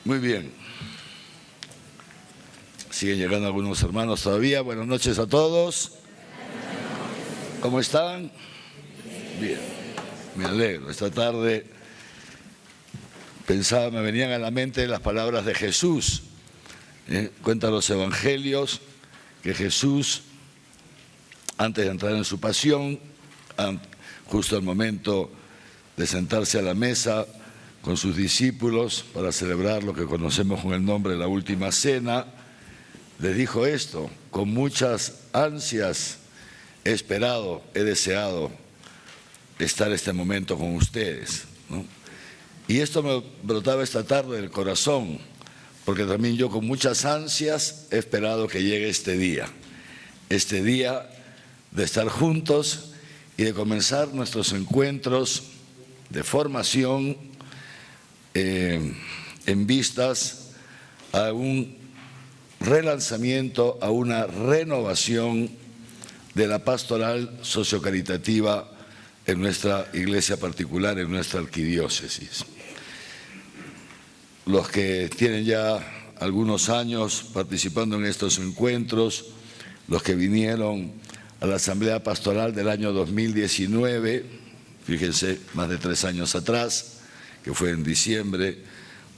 Muy bien. Siguen llegando algunos hermanos todavía. Buenas noches a todos. ¿Cómo están? Bien. Me alegro. Esta tarde pensaba, me venían a la mente las palabras de Jesús. Cuentan los evangelios que Jesús, antes de entrar en su pasión, justo al momento de sentarse a la mesa con sus discípulos para celebrar lo que conocemos con el nombre de la Última Cena, les dijo esto: con muchas ansias he esperado, he deseado estar este momento con ustedes, ¿no? Y esto me brotaba esta tarde del corazón, porque también yo con muchas ansias he esperado que llegue este día de estar juntos y de comenzar nuestros encuentros de formación en vistas a un relanzamiento, a una renovación de la pastoral sociocaritativa en nuestra iglesia particular, en nuestra arquidiócesis. Los que tienen ya algunos años participando en estos encuentros, los que vinieron a la Asamblea Pastoral del año 2019, fíjense, más de 3 años atrás, que fue en diciembre,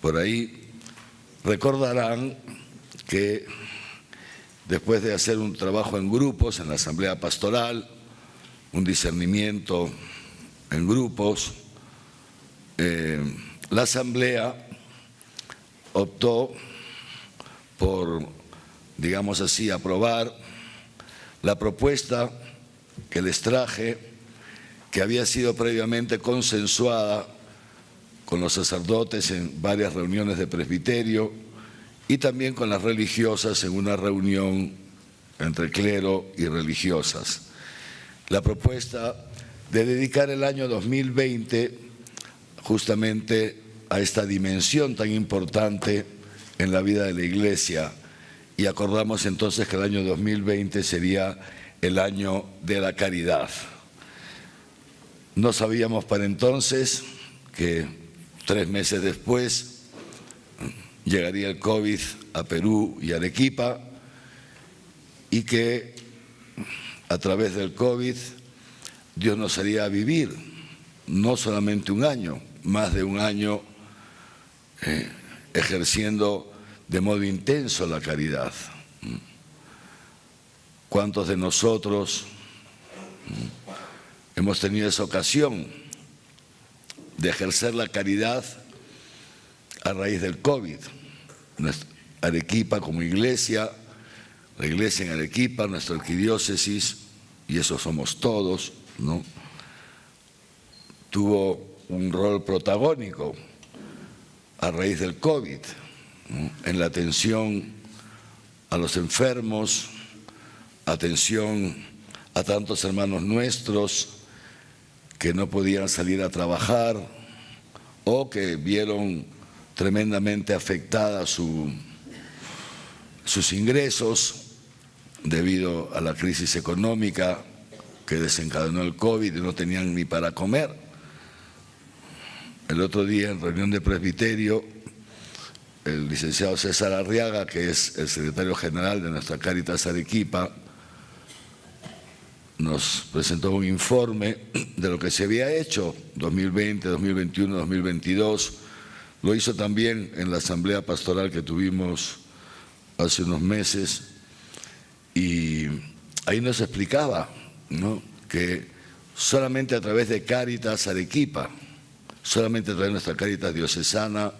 por ahí, recordarán que después de hacer un trabajo en grupos en la Asamblea Pastoral, un discernimiento en grupos, la Asamblea optó por, digamos así, aprobar la propuesta que les traje, que había sido previamente consensuada con los sacerdotes en varias reuniones de presbiterio y también con las religiosas en una reunión entre clero y religiosas. La propuesta de dedicar el año 2020 justamente a esta dimensión tan importante en la vida de la Iglesia, y acordamos entonces que el año 2020 sería el año de la caridad. No sabíamos para entonces que 3 meses después llegaría el COVID a Perú y Arequipa, y que a través del COVID Dios nos haría vivir no solamente un año, más de un año ejerciendo de modo intenso la caridad. ¿Cuántos de nosotros hemos tenido esa ocasión de ejercer la caridad a raíz del COVID? Arequipa como iglesia, la iglesia en Arequipa, nuestra arquidiócesis, y eso somos todos, ¿no?, tuvo un rol protagónico a raíz del COVID, ¿no?, en la atención a los enfermos, atención a tantos hermanos nuestros que no podían salir a trabajar o que vieron tremendamente afectadas sus ingresos debido a la crisis económica que desencadenó el COVID y no tenían ni para comer. El otro día en reunión de presbiterio, el licenciado César Arriaga, que es el secretario general de nuestra Cáritas Arequipa, nos presentó un informe de lo que se había hecho 2020, 2021, 2022. Lo hizo también en la asamblea pastoral que tuvimos hace unos meses, y ahí nos explicaba, ¿no?, que solamente a través de Cáritas Arequipa, solamente a través de nuestra Cáritas diocesana,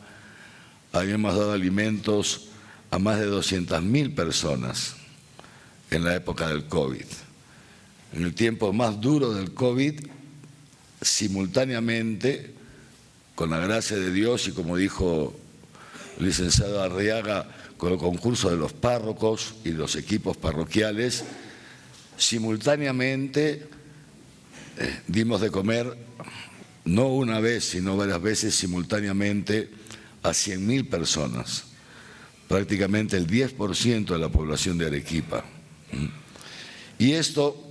habíamos dado alimentos a más de 200.000 personas en la época del COVID. En el tiempo más duro del COVID, simultáneamente, con la gracia de Dios y como dijo el licenciado Arriaga, con el concurso de los párrocos y los equipos parroquiales, simultáneamente dimos de comer, no una vez, sino varias veces simultáneamente, a 100.000 personas, prácticamente el 10% de la población de Arequipa. Y esto,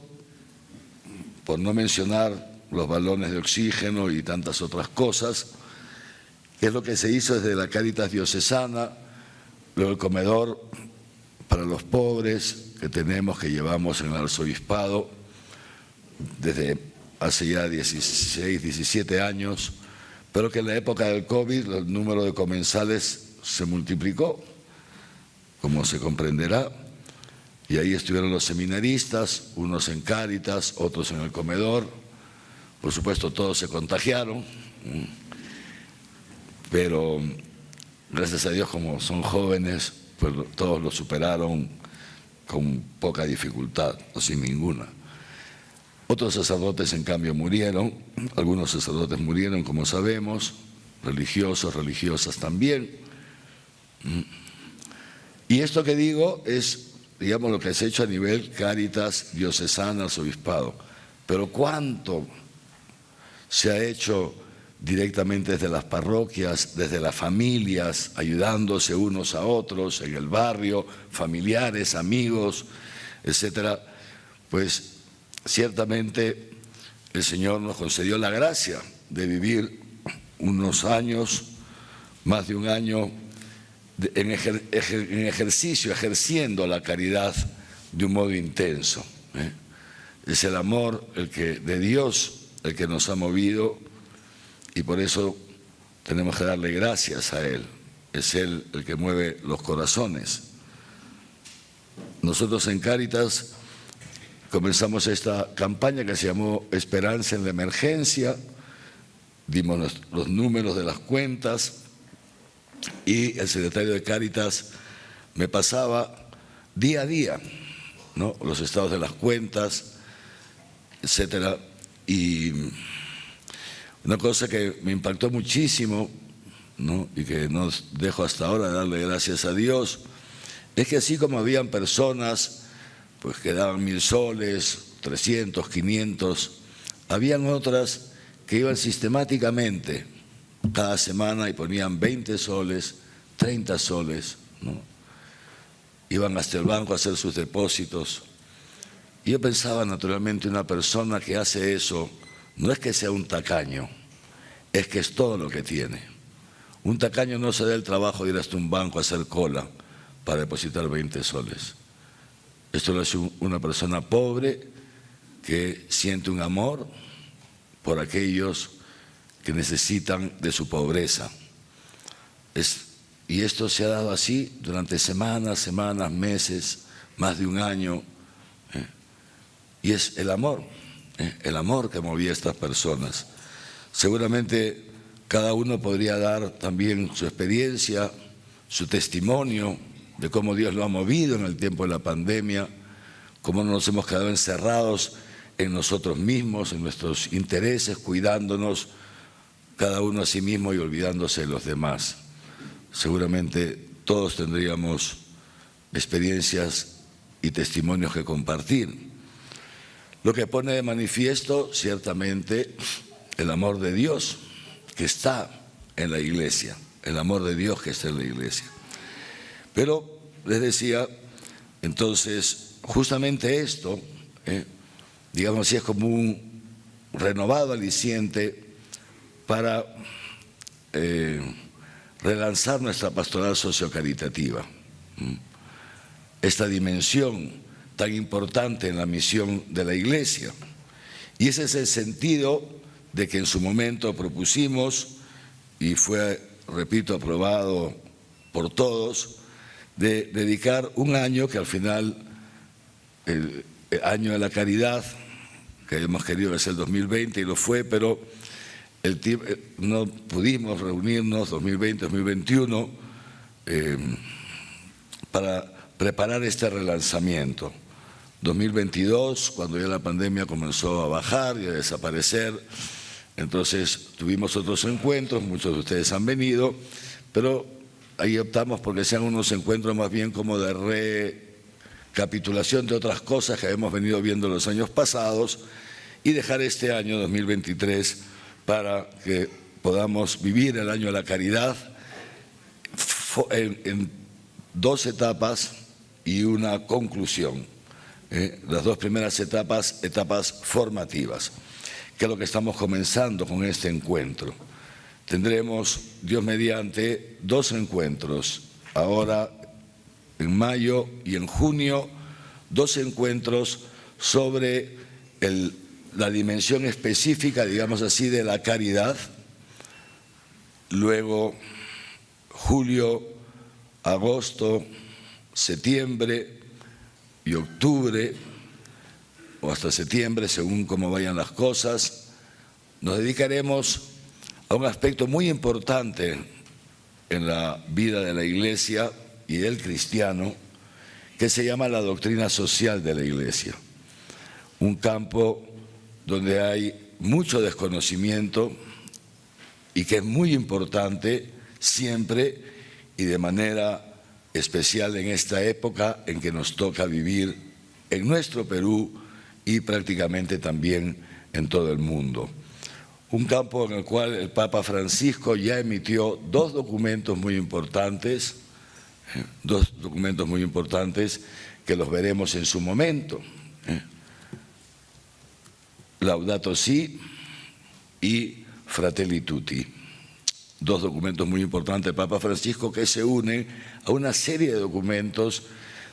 por no mencionar los balones de oxígeno y tantas otras cosas que es lo que se hizo desde la Cáritas diocesana, luego el comedor para los pobres que tenemos, que llevamos en el arzobispado desde hace ya 16, 17 años, pero que en la época del COVID el número de comensales se multiplicó, como se comprenderá, y ahí estuvieron los seminaristas, unos en Cáritas, otros en el comedor. Por supuesto, todos se contagiaron, pero gracias a Dios, como son jóvenes, pues todos lo superaron con poca dificultad o sin ninguna. Otros sacerdotes, en cambio, murieron, algunos sacerdotes murieron, como sabemos, religiosos, religiosas también. Y esto que digo es, digamos, lo que se ha hecho a nivel Cáritas diocesana, arzobispado. Pero ¿cuánto se ha hecho directamente desde las parroquias, desde las familias, ayudándose unos a otros en el barrio, familiares, amigos, etcétera? Pues ciertamente el Señor nos concedió la gracia de vivir unos años, más de un año, en ejercicio, ejerciendo la caridad de un modo intenso. Es el amor de Dios el que nos ha movido, y por eso tenemos que darle gracias a Él. Es Él el que mueve los corazones. Nosotros en Cáritas comenzamos esta campaña que se llamó Esperanza en la Emergencia, dimos los números de las cuentas y el secretario de Cáritas me pasaba día a día, ¿no?, los estados de las cuentas, etcétera. Y una cosa que me impactó muchísimo, ¿no?, y que no dejo hasta ahora de darle gracias a Dios, es que así como habían personas pues que daban 1000 soles, 300, 500, habían otras que iban sistemáticamente cada semana y ponían 20 soles, 30 soles, ¿no? Iban hasta el banco a hacer sus depósitos. Y yo pensaba, naturalmente, una persona que hace eso no es que sea un tacaño, es que es todo lo que tiene. Un tacaño no se da el trabajo de ir hasta un banco a hacer cola para depositar 20 soles. Esto lo hace una persona pobre que siente un amor por aquellos que necesitan de su pobreza. Y esto se ha dado así durante semanas, meses, más de un año. Y es el amor que movía a estas personas. Seguramente cada uno podría dar también su experiencia, su testimonio de cómo Dios lo ha movido en el tiempo de la pandemia, cómo no nos hemos quedado encerrados en nosotros mismos, en nuestros intereses, cuidándonos cada uno a sí mismo y olvidándose de los demás. Seguramente todos tendríamos experiencias y testimonios que compartir. Lo que pone de manifiesto, ciertamente, el amor de Dios que está en la Iglesia, el amor de Dios que está en la Iglesia. Pero les decía, entonces, justamente esto, digamos así, es como un renovado aliciente para relanzar nuestra pastoral sociocaritativa. Esta dimensión tan importante en la misión de la Iglesia. Y ese es el sentido de que en su momento propusimos, y fue, repito, aprobado por todos, de dedicar un año, que al final, el año de la caridad, que hemos querido que sea el 2020 y lo fue, pero no pudimos reunirnos 2020, 2021 para preparar este relanzamiento. 2022, cuando ya la pandemia comenzó a bajar y a desaparecer, entonces tuvimos otros encuentros, muchos de ustedes han venido, pero ahí optamos porque sean unos encuentros más bien como de recapitulación de otras cosas que hemos venido viendo los años pasados y dejar este año 2023 para que podamos vivir el año de la caridad en 2 etapas y una conclusión. Las 2 primeras etapas formativas, que es lo que estamos comenzando con este encuentro. tendremos, Dios mediante, 2 encuentros, ahora en mayo y en junio, 2 encuentros sobre la dimensión específica, digamos así, de la caridad. Luego, julio, agosto, septiembre y octubre, o hasta septiembre, según cómo vayan las cosas, nos dedicaremos a un aspecto muy importante en la vida de la Iglesia y del cristiano, que se llama la doctrina social de la Iglesia. Un campo donde hay mucho desconocimiento y que es muy importante siempre y de manera especial en esta época en que nos toca vivir en nuestro Perú y prácticamente también en todo el mundo. Un campo en el cual el Papa Francisco ya emitió 2 documentos muy importantes, que los veremos en su momento. Laudato Si y Fratelli Tutti. 2 documentos muy importantes del Papa Francisco que se unen a una serie de documentos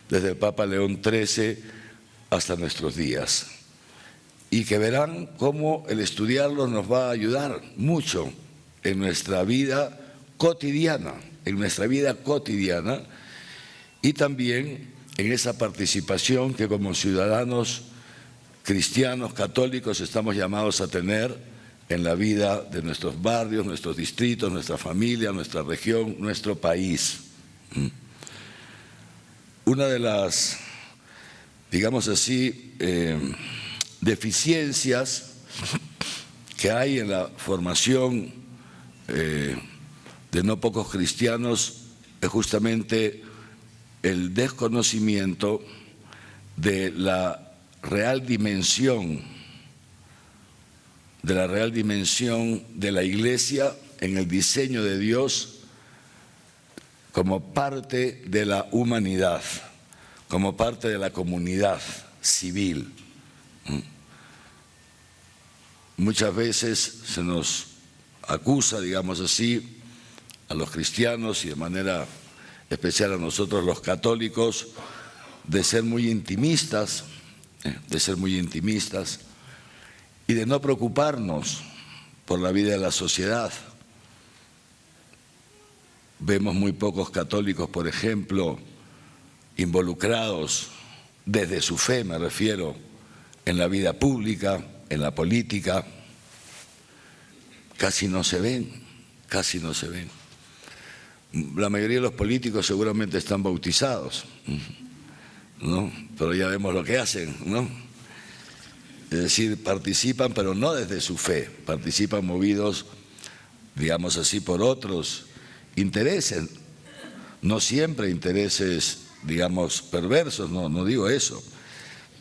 desde el Papa León XIII hasta nuestros días, y que verán cómo el estudiarlos nos va a ayudar mucho en nuestra vida cotidiana, y también en esa participación que como ciudadanos cristianos, católicos, estamos llamados a tener en la vida de nuestros barrios, nuestros distritos, nuestra familia, nuestra región, nuestro país. Una de las, digamos así, deficiencias que hay en la formación de no pocos cristianos es justamente el desconocimiento de la real dimensión de la Iglesia en el diseño de Dios como parte de la humanidad, como parte de la comunidad civil. Muchas veces se nos acusa, digamos así, a los cristianos y de manera especial a nosotros los católicos, de ser muy intimistas, y de no preocuparnos por la vida de la sociedad. Vemos muy pocos católicos, por ejemplo, involucrados desde su fe, me refiero, en la vida pública, en la política. Casi no se ven. La mayoría de los políticos seguramente están bautizados, ¿no? Pero ya vemos lo que hacen, ¿no? Es decir, participan, pero no desde su fe, participan movidos, digamos así, por otros intereses, no siempre intereses, digamos, perversos, no digo eso,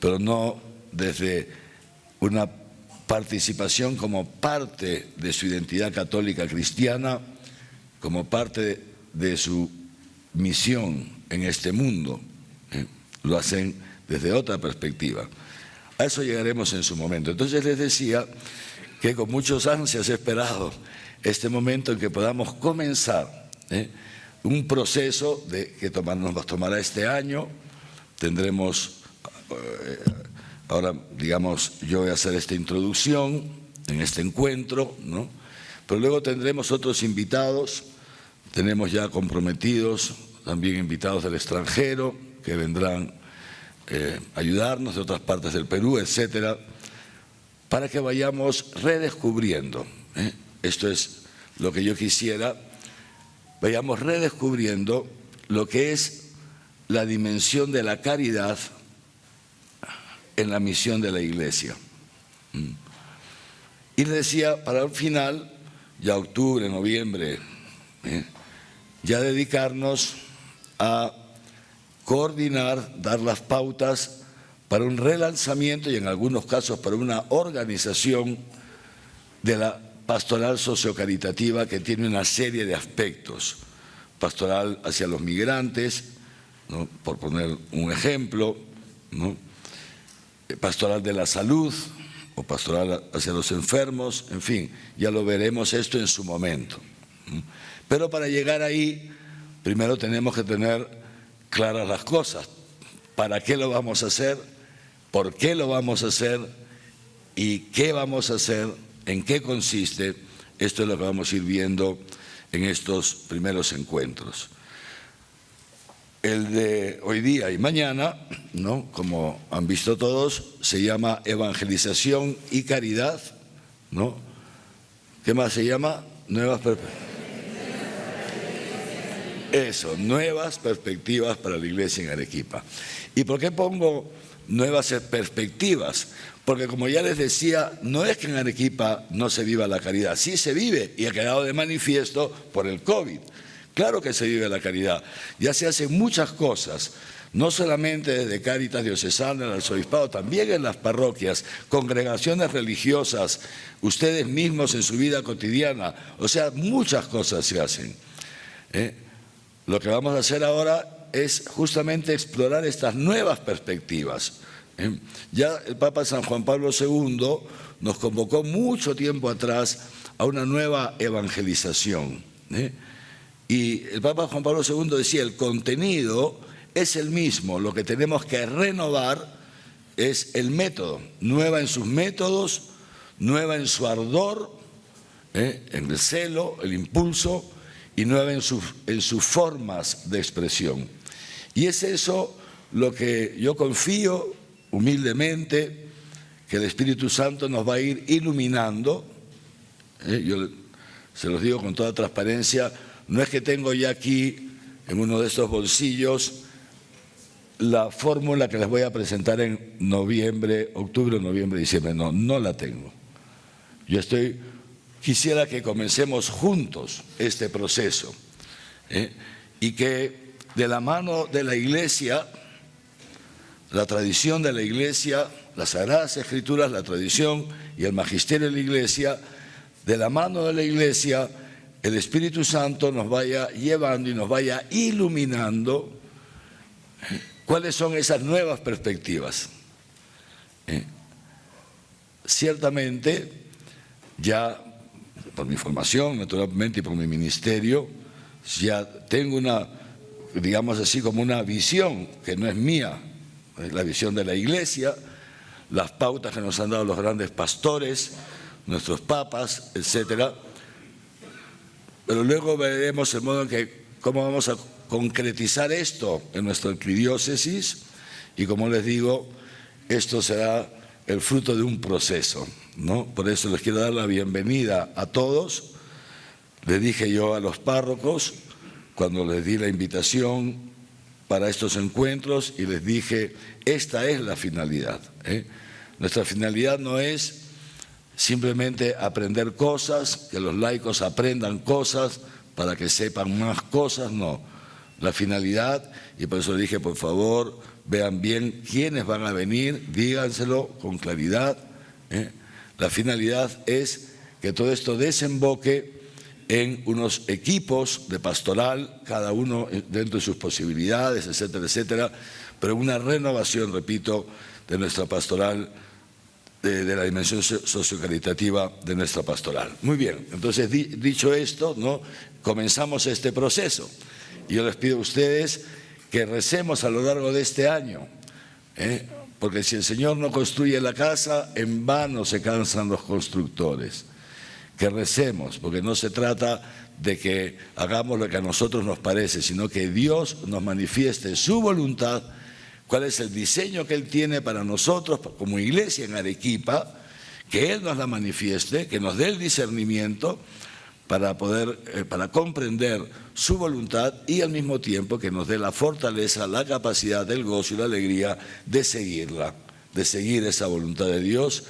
pero no desde una participación como parte de su identidad católica cristiana, como parte de su misión en este mundo. Lo hacen desde otra perspectiva. A eso llegaremos en su momento. Entonces les decía que con muchos ansias he esperado este momento en que podamos comenzar un proceso que nos tomará este año. Tendremos, ahora digamos, yo voy a hacer esta introducción en este encuentro, ¿no? Pero luego tendremos otros invitados, tenemos ya comprometidos también invitados del extranjero que vendrán ayudarnos de otras partes del Perú, etcétera, para que vayamos redescubriendo, esto es lo que yo quisiera, vayamos redescubriendo lo que es la dimensión de la caridad en la misión de la Iglesia. Y le decía, para el final, ya octubre, noviembre, ya dedicarnos a coordinar, dar las pautas para un relanzamiento y en algunos casos para una organización de la pastoral sociocaritativa, que tiene una serie de aspectos. Pastoral hacia los migrantes, ¿no?, por poner un ejemplo, ¿no?, pastoral de la salud o pastoral hacia los enfermos, en fin, ya lo veremos esto en su momento. Pero para llegar ahí, primero tenemos que tener claras las cosas. ¿Para qué lo vamos a hacer? ¿Por qué lo vamos a hacer? ¿Y qué vamos a hacer? ¿En qué consiste? Esto es lo que vamos a ir viendo en estos primeros encuentros. El de hoy día y mañana, ¿no?, como han visto todos, se llama Evangelización y Caridad, ¿no? ¿Qué más se llama? Nuevas perspectivas para la iglesia en Arequipa. ¿Y por qué pongo nuevas perspectivas? Porque como ya les decía, no es que en Arequipa no se viva la caridad, sí se vive y ha quedado de manifiesto por el COVID. Claro que se vive la caridad, ya se hacen muchas cosas, no solamente desde Cáritas Diocesana, el Arzobispado, también en las parroquias, congregaciones religiosas, ustedes mismos en su vida cotidiana, o sea, muchas cosas se hacen. Lo que vamos a hacer ahora es justamente explorar estas nuevas perspectivas. Ya el Papa San Juan Pablo II nos convocó mucho tiempo atrás a una nueva evangelización. Y el Papa Juan Pablo II decía, el contenido es el mismo, lo que tenemos que renovar es el método, nueva en sus métodos, nueva en su ardor, en el celo, el impulso, y nueva en sus formas de expresión. Y es eso lo que yo confío humildemente, que el Espíritu Santo nos va a ir iluminando. Yo se los digo con toda transparencia, no es que tengo ya aquí en uno de estos bolsillos la fórmula que les voy a presentar en octubre, noviembre, diciembre. No, no la tengo. Yo quisiera que comencemos juntos este proceso y que de la mano de la Iglesia, la tradición de la Iglesia, las Sagradas Escrituras, la tradición y el magisterio de la Iglesia, de la mano de la Iglesia, el Espíritu Santo nos vaya llevando y nos vaya iluminando cuáles son esas nuevas perspectivas. Ciertamente, ya por mi formación, naturalmente, y por mi ministerio, ya tengo una, digamos así, como una visión que no es mía, es la visión de la Iglesia, las pautas que nos han dado los grandes pastores, nuestros papas, etcétera. Pero luego veremos el modo en que cómo vamos a concretizar esto en nuestra arquidiócesis y, como les digo, esto será el fruto de un proceso, ¿no? Por eso les quiero dar la bienvenida a todos. Les dije yo a los párrocos cuando les di la invitación para estos encuentros y les dije, esta es la finalidad. Nuestra finalidad no es simplemente aprender cosas, que los laicos aprendan cosas para que sepan más cosas, no. La finalidad, y por eso le dije, por favor, vean bien quiénes van a venir, díganselo con claridad. La finalidad es que todo esto desemboque en unos equipos de pastoral, cada uno dentro de sus posibilidades, etcétera, etcétera, pero una renovación, repito, de nuestra pastoral, de la dimensión sociocaritativa de nuestra pastoral. Muy bien, entonces dicho esto, ¿no?, comenzamos este proceso. Y yo les pido a ustedes que recemos a lo largo de este año, porque si el Señor no construye la casa, en vano se cansan los constructores. Que recemos, porque no se trata de que hagamos lo que a nosotros nos parece, sino que Dios nos manifieste su voluntad, cuál es el diseño que Él tiene para nosotros como iglesia en Arequipa, que Él nos la manifieste, que nos dé el discernimiento para comprender su voluntad y al mismo tiempo que nos dé la fortaleza, la capacidad, el gozo y la alegría de seguirla, de seguir esa voluntad de Dios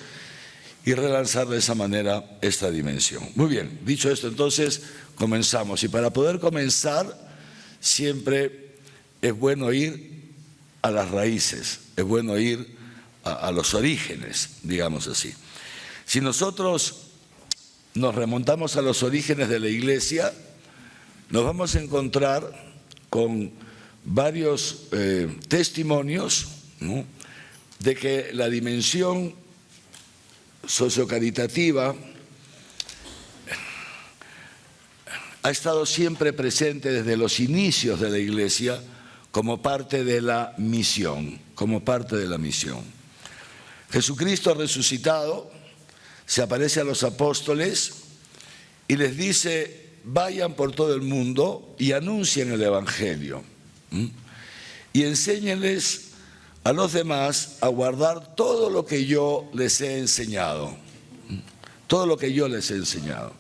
y relanzar de esa manera esta dimensión. Muy bien, dicho esto, entonces comenzamos. Y para poder comenzar, siempre es bueno ir a las raíces, es bueno ir a los orígenes, digamos así. Si nosotros nos remontamos a los orígenes de la Iglesia, nos vamos a encontrar con varios testimonios, ¿no?, de que la dimensión sociocaritativa ha estado siempre presente desde los inicios de la Iglesia como parte de la misión, Jesucristo resucitado se aparece a los apóstoles y les dice: vayan por todo el mundo y anuncien el Evangelio. Y enséñenles a los demás a guardar todo lo que yo les he enseñado. Todo lo que yo les he enseñado.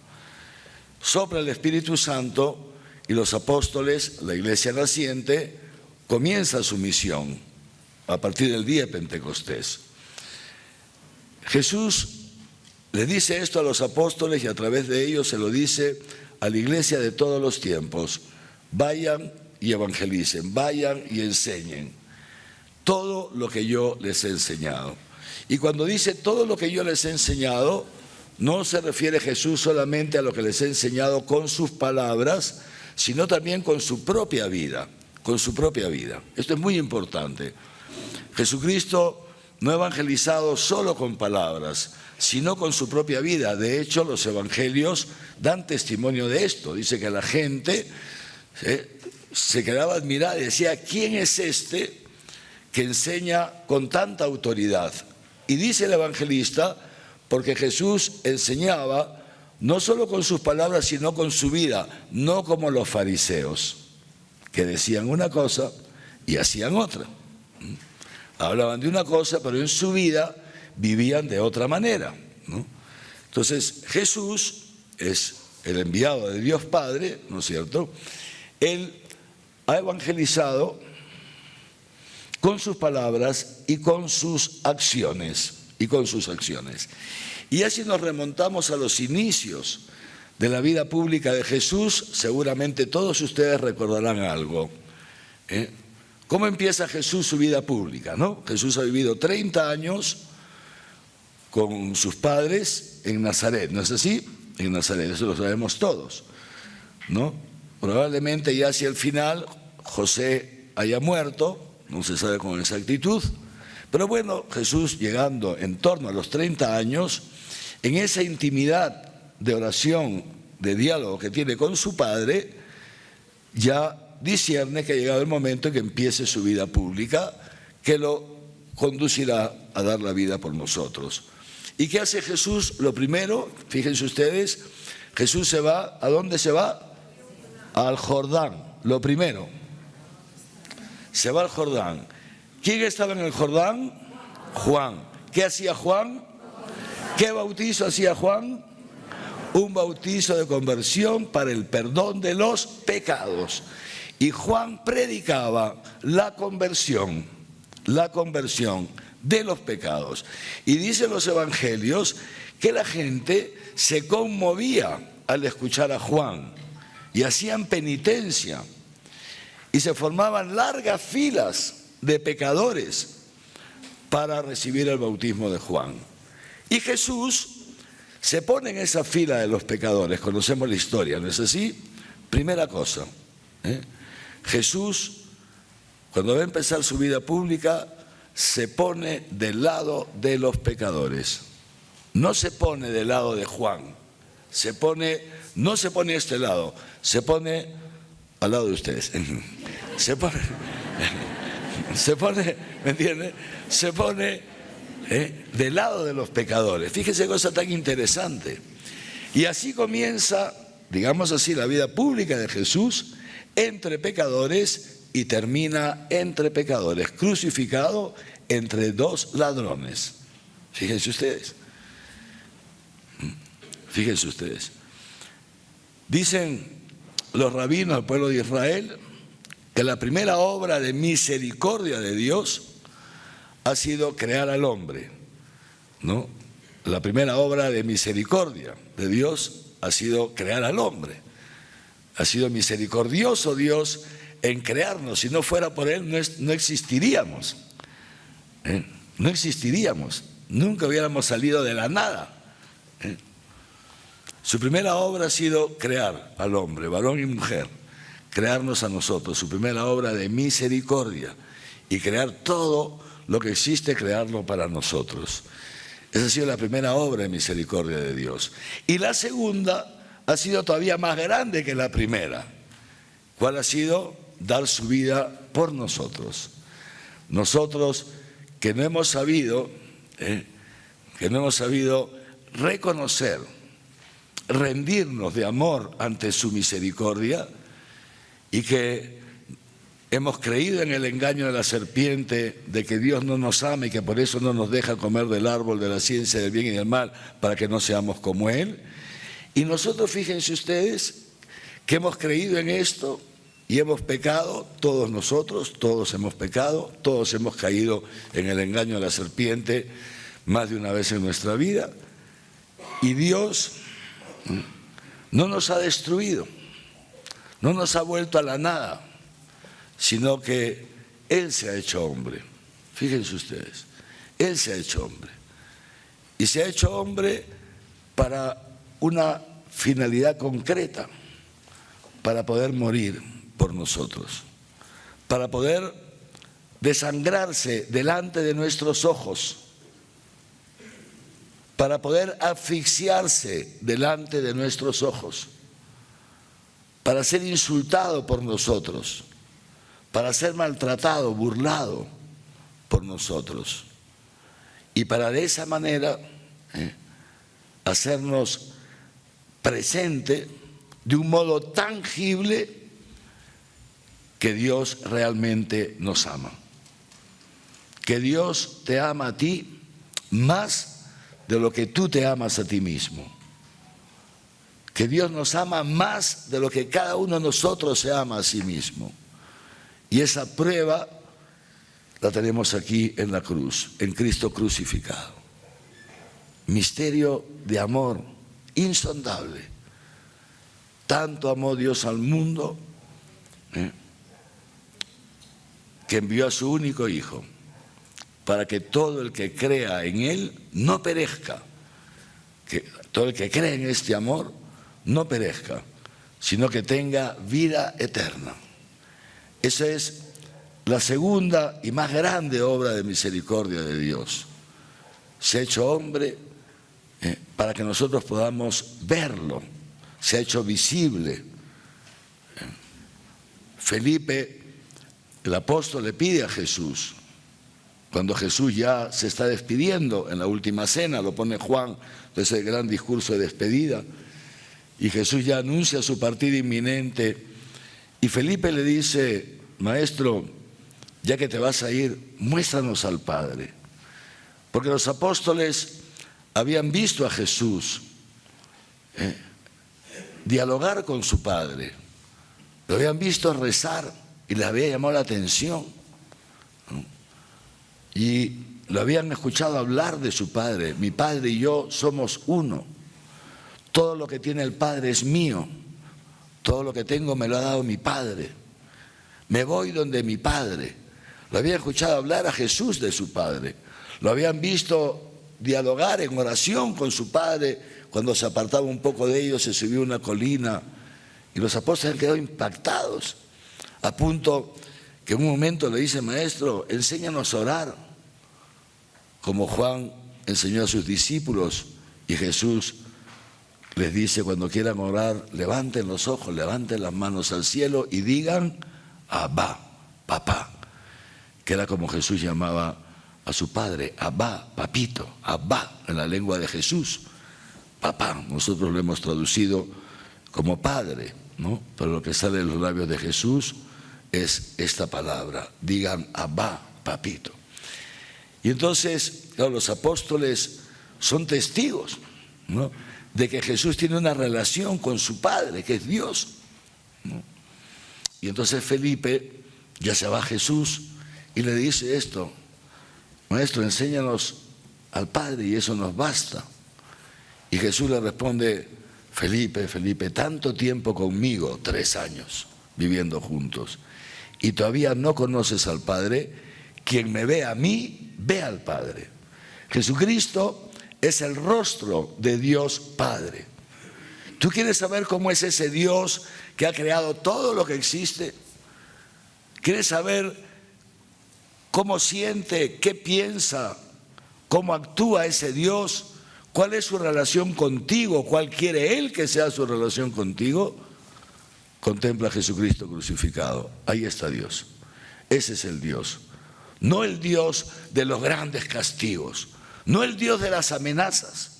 Sopla el Espíritu Santo y los apóstoles, la iglesia naciente, comienza su misión a partir del día de Pentecostés. Jesús le dice esto a los apóstoles y a través de ellos se lo dice a la iglesia de todos los tiempos: vayan y evangelicen, vayan y enseñen todo lo que yo les he enseñado. Y cuando dice todo lo que yo les he enseñado, no se refiere Jesús solamente a lo que les he enseñado con sus palabras, sino también con su propia vida, Esto es muy importante. Jesucristo no ha evangelizado solo con palabras, sino con su propia vida. De hecho, los evangelios dan testimonio de esto. Dice que la gente se quedaba admirada y decía: ¿quién es este que enseña con tanta autoridad? Y dice el evangelista, porque Jesús enseñaba no solo con sus palabras, sino con su vida, no como los fariseos, que decían una cosa y hacían otra. Hablaban de una cosa, pero en su vida vivían de otra manera, ¿no? Entonces, Jesús es el enviado de Dios Padre, ¿no es cierto? Él ha evangelizado con sus palabras y con sus acciones. Y así nos remontamos a los inicios de la vida pública de Jesús. Seguramente todos ustedes recordarán algo. ¿Cómo empieza Jesús su vida pública, no? Jesús ha vivido 30 años con sus padres en Nazaret, ¿no es así? En Nazaret, eso lo sabemos todos, ¿no? Probablemente ya hacia el final José haya muerto, no se sabe con exactitud, pero bueno, Jesús, llegando en torno a los 30 años, en esa intimidad de oración, de diálogo que tiene con su Padre, ya discierne que ha llegado el momento en que empiece su vida pública, que lo conducirá a dar la vida por nosotros. ¿Y qué hace Jesús? Lo primero, fíjense ustedes, Jesús se va, ¿a dónde se va? Al Jordán, lo primero. Se va al Jordán. ¿Quién estaba en el Jordán? Juan. ¿Qué hacía Juan? ¿Qué bautizo hacía Juan? Un bautizo de conversión para el perdón de los pecados. Y Juan predicaba la conversión de los pecados. Y dicen los evangelios que la gente se conmovía al escuchar a Juan y hacían penitencia y se formaban largas filas de pecadores para recibir el bautismo de Juan. Y Jesús se pone en esa fila de los pecadores. Conocemos la historia, ¿no es así? Primera cosa, Jesús, cuando va a empezar su vida pública, se pone del lado de los pecadores. No se pone del lado de Juan. No se pone a este lado, se pone al lado de ustedes. Se pone, ¿me entiende? Se pone del lado de los pecadores. Fíjese, cosa tan interesante. Y así comienza, digamos así, la vida pública de Jesús entre pecadores y termina entre pecadores, crucificado entre dos ladrones. Fíjense ustedes. Dicen los rabinos del pueblo de Israel que la primera obra de misericordia de Dios ha sido crear al hombre, ¿no? La primera obra de misericordia de Dios ha sido crear al hombre. Ha sido misericordioso Dios en crearnos. Si no fuera por Él, no existiríamos. No existiríamos. Nunca hubiéramos salido de la nada. Su primera obra ha sido crear al hombre, varón y mujer, crearnos a nosotros. Su primera obra de misericordia y crear todo lo que existe, crearlo para nosotros. Esa ha sido la primera obra de misericordia de Dios. Y la segunda ha sido todavía más grande que la primera. ¿Cuál ha sido? Dar su vida por nosotros. Nosotros que no hemos sabido reconocer, rendirnos de amor ante su misericordia, y que hemos creído en el engaño de la serpiente de que Dios no nos ama y que por eso no nos deja comer del árbol de la ciencia del bien y del mal, para que no seamos como Él. Y nosotros, fíjense ustedes, que hemos creído en esto y hemos pecado, todos nosotros, todos hemos pecado, todos hemos caído en el engaño de la serpiente más de una vez en nuestra vida, y Dios no nos ha destruido, no nos ha vuelto a la nada, sino que Él se ha hecho hombre. Fíjense ustedes, Él se ha hecho hombre. Y se ha hecho hombre para una finalidad concreta, para poder morir por nosotros, para poder desangrarse delante de nuestros ojos, para poder asfixiarse delante de nuestros ojos, para ser insultado por nosotros, para ser maltratado, burlado por nosotros, y para de esa manera hacernos presente de un modo tangible que Dios realmente nos ama, que Dios te ama a ti más de lo que tú te amas a ti mismo, que Dios nos ama más de lo que cada uno de nosotros se ama a sí mismo. Y esa prueba la tenemos aquí en la cruz, en Cristo crucificado. Misterio de amor insondable. Tanto amó Dios al mundo que envió a su único Hijo, para que todo el que crea en Él no perezca, que todo el que cree en este amor no perezca, sino que tenga vida eterna. Esa es la segunda y más grande obra de misericordia de Dios. Se ha hecho hombre para que nosotros podamos verlo, se ha hecho visible. Felipe, el apóstol, le pide a Jesús, cuando Jesús ya se está despidiendo en la última cena, lo pone Juan, ese gran discurso de despedida, y Jesús ya anuncia su partida inminente, y Felipe le dice: Maestro, ya que te vas a ir, muéstranos al Padre. Porque los apóstoles habían visto a Jesús dialogar con su Padre, lo habían visto rezar y les había llamado la atención, ¿no? Y lo habían escuchado hablar de su Padre. Mi Padre y yo somos uno. Todo lo que tiene el Padre es mío. Todo lo que tengo me lo ha dado mi Padre. Me voy donde mi Padre. Lo habían escuchado hablar a Jesús de su Padre. Lo habían visto dialogar en oración con su Padre. Cuando se apartaba un poco de ellos, se subió a una colina. Y los apóstoles han quedado impactados, a punto que en un momento le dice: Maestro, enséñanos a orar, como Juan enseñó a sus discípulos. Y Jesús les dice: cuando quieran orar, levanten los ojos, levanten las manos al cielo y digan: Abba, papá, que era como Jesús llamaba a su Padre, Abba, papito, Abba, en la lengua de Jesús, papá. Nosotros lo hemos traducido como Padre, ¿no? Pero lo que sale de los labios de Jesús es esta palabra: digan Abba, papito. Y entonces, claro, los apóstoles son testigos, ¿no?, de que Jesús tiene una relación con su Padre, que es Dios, ¿no? Y entonces Felipe ya se va a Jesús y le dice esto: Maestro, enséñanos al Padre y eso nos basta. Y Jesús le responde: Felipe, Felipe, tanto tiempo conmigo, 3 años viviendo juntos, y todavía no conoces al Padre. Quien me ve a mí, ve al Padre. Jesucristo es el rostro de Dios Padre. ¿Tú quieres saber cómo es ese Dios que ha creado todo lo que existe? ¿Quieres saber cómo siente, qué piensa cómo actúa ese Dios, cuál es su relación contigo, cuál quiere Él que sea su relación contigo, contempla a Jesucristo crucificado. Ahí está Dios. Ese es el Dios. No el Dios de los grandes castigos, no el Dios de las amenazas.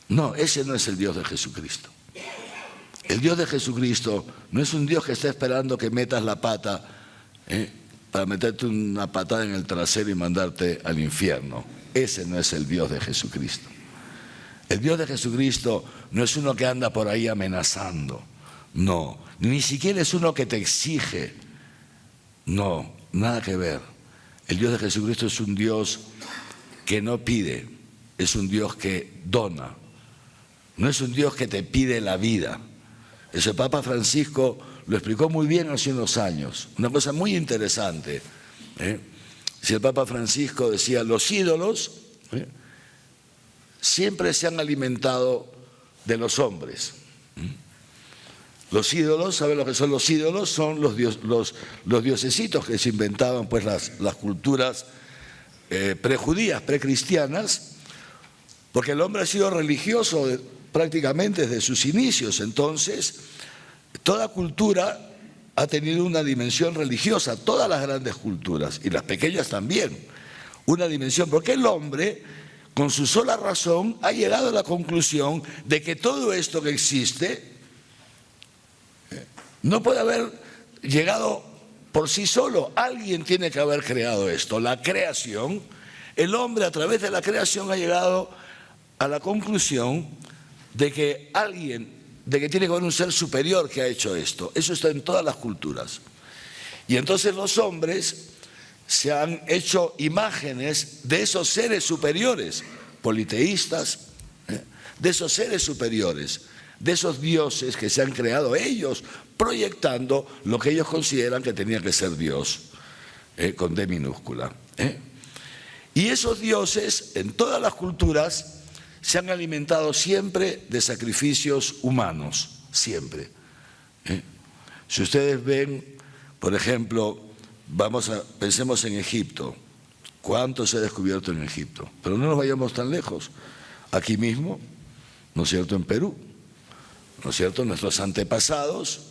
No, ese no es el Dios de Jesucristo. El Dios de Jesucristo no es un Dios que está esperando que metas la pata para meterte una patada en el trasero y mandarte al infierno. Ese no es el Dios de Jesucristo. El Dios de Jesucristo no es uno que anda por ahí amenazando. No, ni siquiera es uno que te exige. No, nada que ver. El Dios de Jesucristo es un Dios que no pide, es un Dios que dona. No es un Dios que te pide la vida. Ese Papa Francisco lo explicó muy bien hace unos años. Una cosa muy interesante. Si el Papa Francisco decía, los ídolos siempre se han alimentado de los hombres. Los ídolos, ¿saben lo que son los ídolos? Son los diosesitos que se inventaban pues las culturas prejudías, precristianas, porque el hombre ha sido religioso prácticamente desde sus inicios. Entonces, toda cultura ha tenido una dimensión religiosa, todas las grandes culturas, y las pequeñas también, una dimensión, porque el hombre, con su sola razón, ha llegado a la conclusión de que todo esto que existe no puede haber llegado por sí solo. Alguien tiene que haber creado esto. La creación, el hombre a través de la creación ha llegado a la conclusión de que tiene que haber un ser superior que ha hecho esto. Eso está en todas las culturas. Y entonces los hombres se han hecho imágenes de esos seres superiores, politeístas, de esos seres superiores, de esos dioses que se han creado ellos, proyectando lo que ellos consideran que tenía que ser Dios, con D minúscula. Y esos dioses, en todas las culturas, se han alimentado siempre de sacrificios humanos, siempre. Si ustedes ven, por ejemplo, pensemos en Egipto. ¿Cuánto se ha descubierto en Egipto? Pero no nos vayamos tan lejos. Aquí mismo, ¿no es cierto?, en Perú, ¿no es cierto?, nuestros antepasados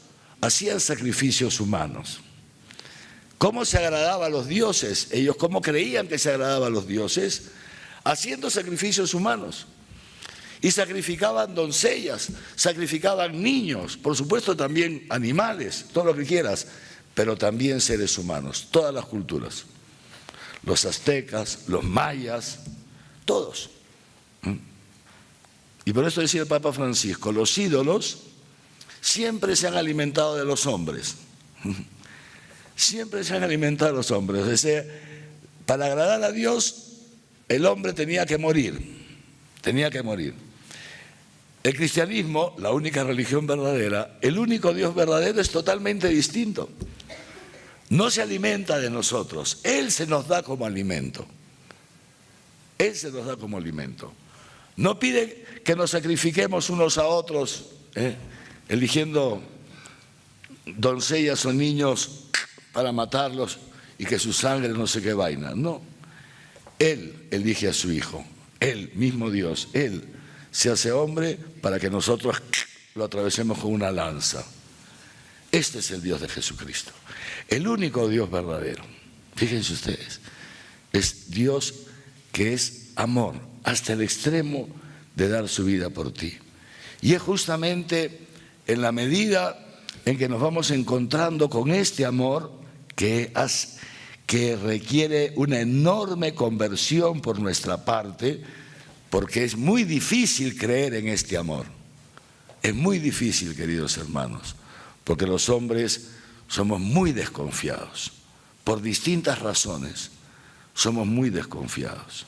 hacían sacrificios humanos. ¿Cómo se agradaba a los dioses? Ellos, ¿cómo creían que se agradaba a los dioses? Haciendo sacrificios humanos. Y sacrificaban doncellas, sacrificaban niños, por supuesto también animales, todo lo que quieras, pero también seres humanos, todas las culturas. Los aztecas, los mayas, todos. Y por eso decía el Papa Francisco, los ídolos siempre se han alimentado de los hombres. Siempre se han alimentado de los hombres. Es decir, para agradar a Dios, el hombre tenía que morir. Tenía que morir. El cristianismo, la única religión verdadera, el único Dios verdadero es totalmente distinto. No se alimenta de nosotros, Él se nos da como alimento. Él se nos da como alimento. No pide que nos sacrifiquemos unos a otros, eligiendo doncellas o niños para matarlos y que su sangre no sé qué vaina. No, Él elige a su Hijo, Él, mismo Dios, Él se hace hombre para que nosotros lo atravesemos con una lanza. Este es el Dios de Jesucristo, el único Dios verdadero. Fíjense ustedes, es Dios que es amor, hasta el extremo de dar su vida por ti. Y es justamente en la medida en que nos vamos encontrando con este amor que requiere una enorme conversión por nuestra parte, porque es muy difícil creer en este amor. Es muy difícil, queridos hermanos, porque los hombres somos muy desconfiados, por distintas razones, somos muy desconfiados.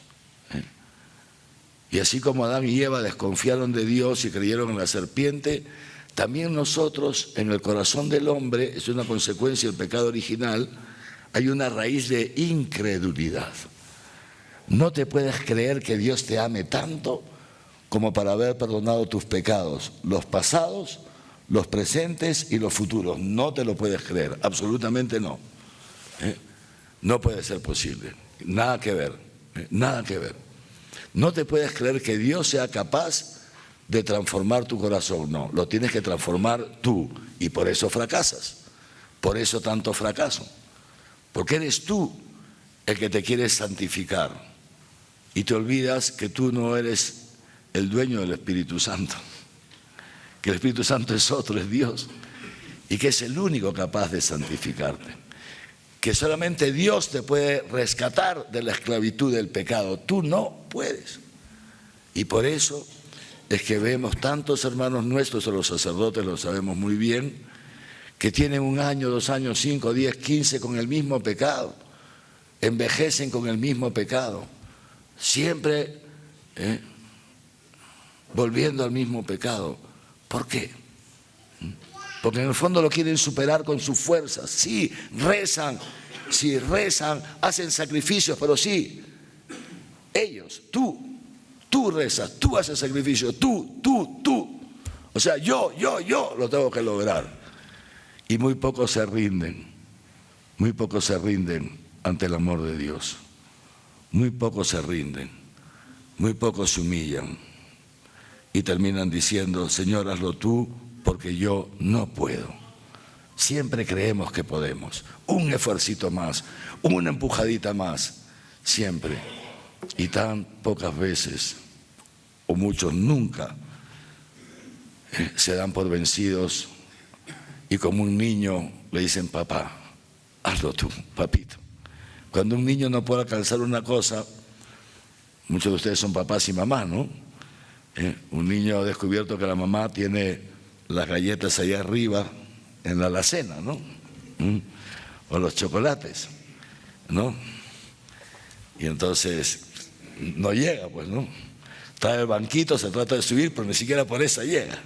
Y así como Adán y Eva desconfiaron de Dios y creyeron en la serpiente, también nosotros, en el corazón del hombre, es una consecuencia del pecado original, hay una raíz de incredulidad. No te puedes creer que Dios te ame tanto como para haber perdonado tus pecados, los pasados, los presentes y los futuros. No te lo puedes creer, absolutamente no. No puede ser posible, nada que ver, nada que ver. No te puedes creer que Dios sea capaz de transformar tu corazón. No, lo tienes que transformar tú. Y por eso fracasas. Por eso tanto fracaso. Porque eres tú el que te quieres santificar. Y te olvidas que tú no eres el dueño del Espíritu Santo. Que el Espíritu Santo es otro, es Dios. Y que es el único capaz de santificarte. Que solamente Dios te puede rescatar de la esclavitud del pecado. Tú no puedes. Y por eso es que vemos tantos hermanos nuestros, o los sacerdotes lo sabemos muy bien, que tienen 1 año, 2 años, 5, 10, 15 con el mismo pecado. Envejecen con el mismo pecado. Siempre volviendo al mismo pecado. ¿Por qué? Porque en el fondo lo quieren superar con sus fuerzas. Sí, rezan, hacen sacrificios, pero sí, ellos, tú rezas, tú haces sacrificio, tú. O sea, yo lo tengo que lograr. Y muy pocos se rinden ante el amor de Dios. Muy pocos se rinden, muy pocos se humillan y terminan diciendo, Señor, hazlo tú porque yo no puedo. Siempre creemos que podemos. Un esfuercito más, una empujadita más, siempre. Y tan pocas veces, o muchos nunca, se dan por vencidos y como un niño le dicen, papá, hazlo tú, papito. Cuando un niño no puede alcanzar una cosa, muchos de ustedes son papás y mamás, ¿no? Un niño ha descubierto que la mamá tiene las galletas allá arriba en la alacena, ¿no? O los chocolates, ¿no? Y entonces no llega, pues, ¿no? Está en el banquito, se trata de subir, pero ni siquiera por esa llega.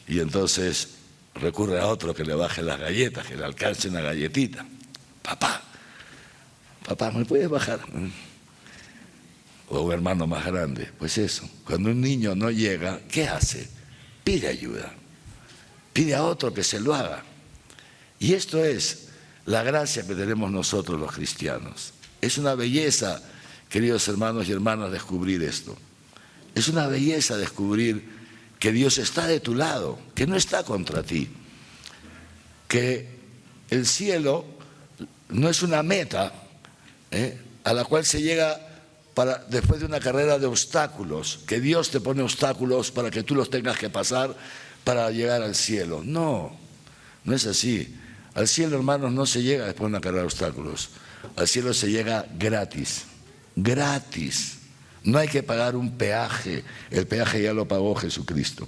Y entonces recurre a otro que le baje las galletas, que le alcance una galletita. Papá, ¿me puedes bajar? O un hermano más grande. Pues eso, cuando un niño no llega, ¿qué hace? Pide ayuda. Pide a otro que se lo haga. Y esto es la gracia que tenemos nosotros los cristianos. Es una belleza, queridos hermanos y hermanas, descubrir esto. Es una belleza descubrir que Dios está de tu lado, que no está contra ti. Que el cielo no es una meta a la cual se llega después de una carrera de obstáculos, que Dios te pone obstáculos para que tú los tengas que pasar para llegar al cielo. No es así. Al cielo, hermanos, no se llega después de una carrera de obstáculos. Al cielo se llega gratis, gratis. No hay que pagar un peaje, el peaje ya lo pagó Jesucristo.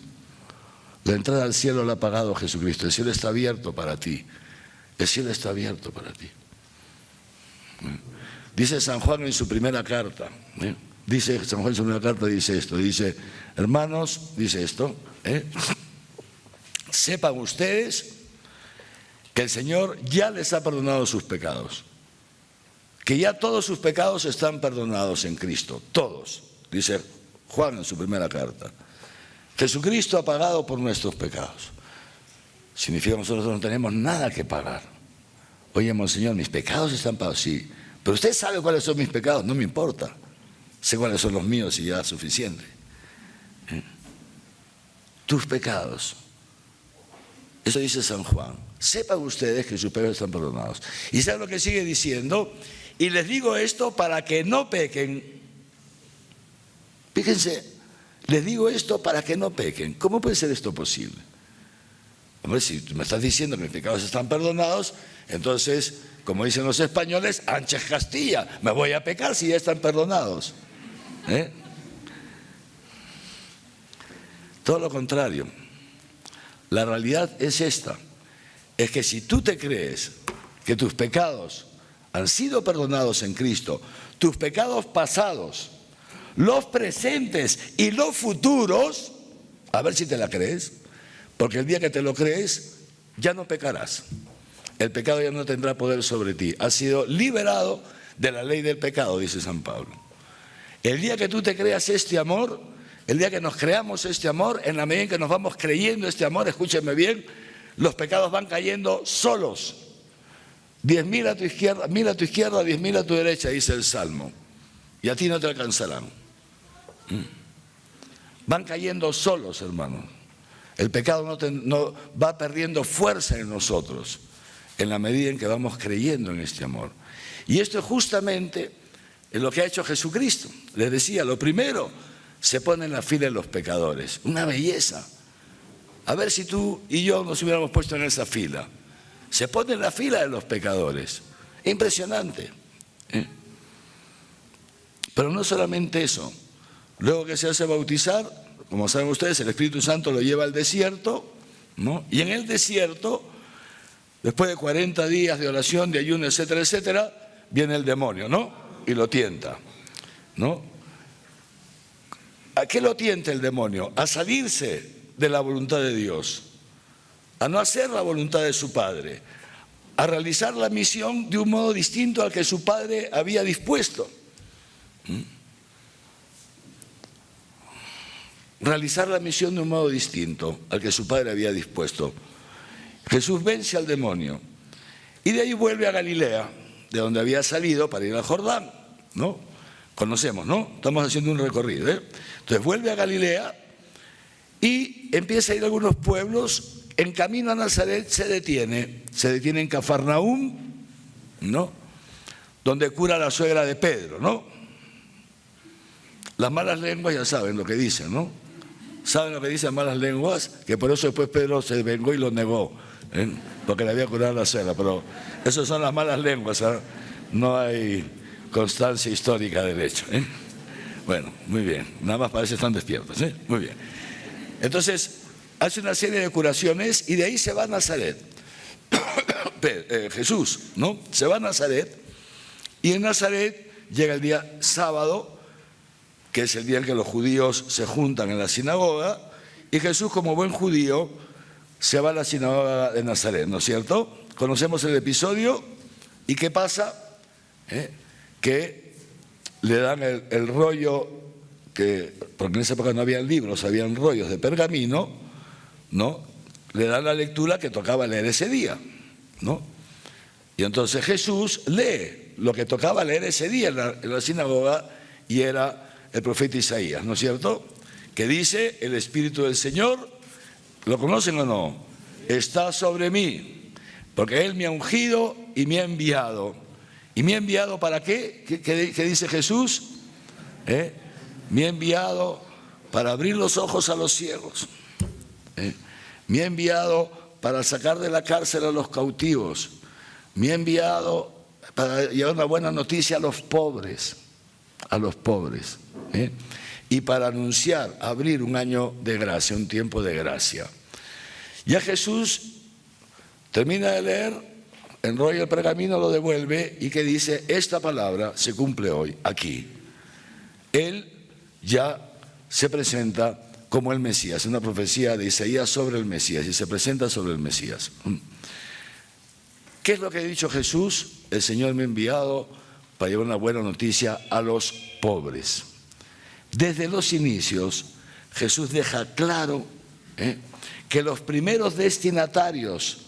La entrada al cielo la ha pagado Jesucristo, el cielo está abierto para ti, el cielo está abierto para ti. Dice San Juan en su primera carta, dice esto, dice, hermanos, dice esto, sepan ustedes que el Señor ya les ha perdonado sus pecados, que ya todos sus pecados están perdonados en Cristo, todos, dice Juan en su primera carta. Jesucristo ha pagado por nuestros pecados. Significa que nosotros no tenemos nada que pagar. Oye, monseñor, mis pecados están pagados, sí. Pero usted sabe cuáles son mis pecados, no me importa. Sé cuáles son los míos y ya es suficiente. Tus pecados. Eso dice San Juan. Sepan ustedes que sus pecados están perdonados. ¿Y saben lo que sigue diciendo? Y les digo esto para que no pequen. Fíjense, les digo esto para que no pequen. ¿Cómo puede ser esto posible? Hombre, si tú me estás diciendo que mis pecados están perdonados, entonces, como dicen los españoles, ancha Castilla, me voy a pecar si ya están perdonados. Todo lo contrario. La realidad es esta, es que si tú te crees que tus pecados han sido perdonados en Cristo, tus pecados pasados, los presentes y los futuros, a ver si te la crees, porque el día que te lo crees, ya no pecarás. El pecado ya no tendrá poder sobre ti. Has sido liberado de la ley del pecado, dice San Pablo. El día que tú te creas este amor, el día que nos creamos este amor, en la medida en que nos vamos creyendo este amor, escúchenme bien, los pecados van cayendo solos. 10.000 a tu izquierda, 1.000 a tu izquierda, 10.000 a tu derecha, dice el Salmo. y a ti no te alcanzarán. Van cayendo solos, hermanos. El pecado no va perdiendo fuerza en nosotros en la medida en que vamos creyendo en este amor. Y esto es justamente lo que ha hecho Jesucristo. Les decía, lo primero, se pone en la fila de los pecadores. Una belleza. A ver si tú y yo nos hubiéramos puesto en esa fila. Se pone en la fila de los pecadores. Impresionante. Pero no solamente eso. Luego que se hace bautizar, como saben ustedes, el Espíritu Santo lo lleva al desierto, ¿no? Y en el desierto, después de 40 días de oración, de ayuno, etcétera, etcétera, viene el demonio, ¿no? Y lo tienta, ¿no? ¿A qué lo tienta el demonio? A salirse de la voluntad de Dios, a no hacer la voluntad de su Padre, a realizar la misión de un modo distinto al que su Padre había dispuesto. Realizar la misión de un modo distinto al que su Padre había dispuesto. Jesús vence al demonio y de ahí vuelve a Galilea, de donde había salido para ir al Jordán, ¿no? Conocemos, ¿no? Estamos haciendo un recorrido, ¿eh? Entonces vuelve a Galilea y empieza a ir a algunos pueblos. En camino a Nazaret se detiene en Cafarnaúm, ¿no? Donde cura a la suegra de Pedro, ¿no? Las malas lenguas ya saben lo que dicen, ¿no? ¿Saben lo que dicen malas lenguas? Que por eso después Pedro se vengó y lo negó, ¿eh? Porque le había curado a la suegra. Pero esas son las malas lenguas, ¿eh? No hay constancia histórica del hecho, ¿eh? Bueno, muy bien. Nada más parece que están despiertos, ¿eh? Muy bien. Entonces, hace una serie de curaciones y de ahí se va a Nazaret. Jesús, ¿no? Se va a Nazaret y en Nazaret llega el día sábado, que es el día en que los judíos se juntan en la sinagoga, y Jesús, como buen judío, se va a la sinagoga de Nazaret, ¿no es cierto? Conocemos el episodio, ¿y qué pasa? Que le dan el rollo, porque en esa época no habían libros, habían rollos de pergamino, ¿no? Le dan la lectura que tocaba leer ese día, ¿no? Y entonces Jesús lee lo que tocaba leer ese día en la sinagoga, y era el profeta Isaías, ¿no es cierto? Que dice, el Espíritu del Señor, ¿lo conocen o no? Está sobre mí, porque Él me ha ungido y me ha enviado. ¿Y me ha enviado para qué? ¿Qué dice Jesús? Me ha enviado para abrir los ojos a los ciegos. Me ha enviado para sacar de la cárcel a los cautivos. Me ha enviado para llevar una buena noticia a los pobres. Y para anunciar, abrir un año de gracia, un tiempo de gracia. Ya Jesús termina de leer, enrolla el pergamino, lo devuelve y que dice, esta palabra se cumple hoy, aquí. Él ya se presenta como el Mesías, una profecía de Isaías sobre el Mesías, y se presenta sobre el Mesías. ¿Qué es lo que ha dicho Jesús? El Señor me ha enviado para llevar una buena noticia a los pobres. Desde los inicios, Jesús deja claro que los primeros destinatarios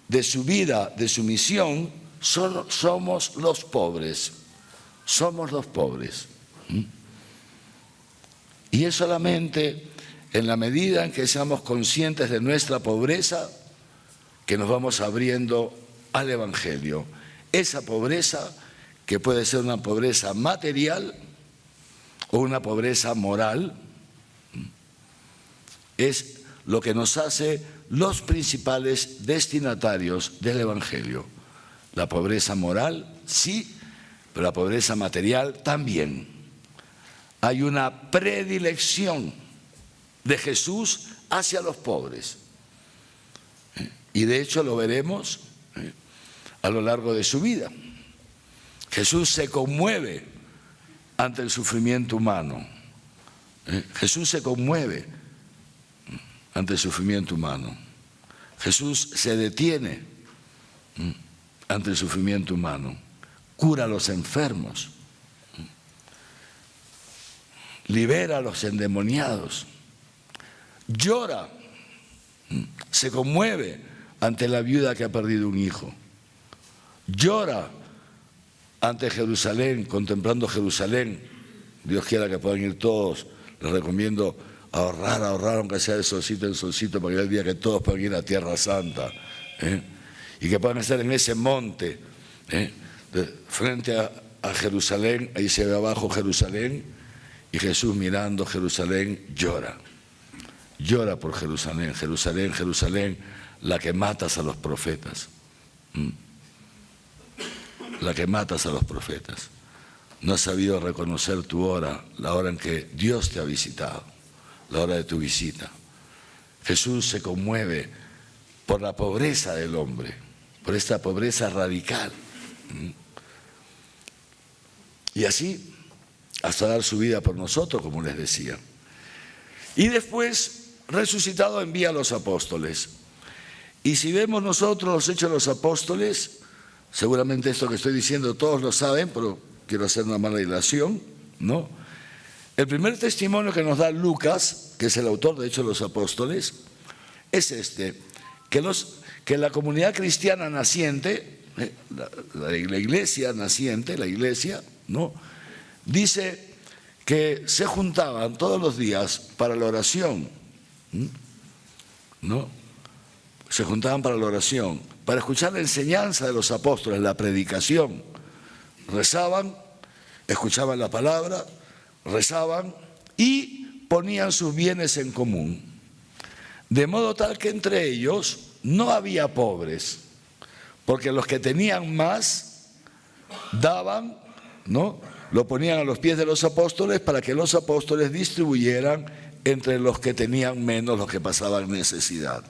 de su vida, de su misión, somos los pobres. Somos los pobres. Y es solamente en la medida en que seamos conscientes de nuestra pobreza que nos vamos abriendo al Evangelio. Esa pobreza, que puede ser una pobreza material o una pobreza moral, es lo que nos hace los principales destinatarios del Evangelio. La pobreza moral, sí, pero la pobreza material también. Hay una predilección de Jesús hacia los pobres. Y de hecho lo veremos a lo largo de su vida. Jesús se conmueve ante el sufrimiento humano. Jesús se conmueve ante el sufrimiento humano. Jesús se detiene ante el sufrimiento humano. Cura a los enfermos. Libera a los endemoniados. Llora. Se conmueve ante la viuda que ha perdido un hijo. Llora ante Jerusalén, contemplando Jerusalén Dios quiera que puedan ir todos. Les recomiendo ahorrar, aunque sea de solcito en solcito, para que el día que todos puedan ir a Tierra Santa, y que puedan estar en ese monte, frente a Jerusalén. Ahí se ve abajo Jerusalén, y Jesús mirando Jerusalén llora. Llora por Jerusalén. Jerusalén, Jerusalén, la que matas a los profetas. La que matas a los profetas. No has sabido reconocer tu hora, la hora en que Dios te ha visitado, la hora de tu visita. Jesús se conmueve por la pobreza del hombre, por esta pobreza radical. Y así, hasta dar su vida por nosotros, como les decía. Y después, resucitado, envía a los apóstoles. Y si vemos nosotros los Hechos de los Apóstoles, seguramente esto que estoy diciendo todos lo saben, pero quiero hacer una mala dilación, ¿no? El primer testimonio que nos da Lucas, que es el autor de Hechos de los Apóstoles, es este, que la comunidad cristiana naciente, la iglesia naciente, la iglesia, ¿no?, dice que se juntaban todos los días para la oración, ¿no? Se juntaban para la oración, para escuchar la enseñanza de los apóstoles, la predicación. Rezaban, escuchaban la palabra, rezaban y ponían sus bienes en común. De modo tal que entre ellos no había pobres, porque los que tenían más daban, ¿no?, lo ponían a los pies de los apóstoles para que los apóstoles distribuyeran entre los que tenían menos, los que pasaban necesidad.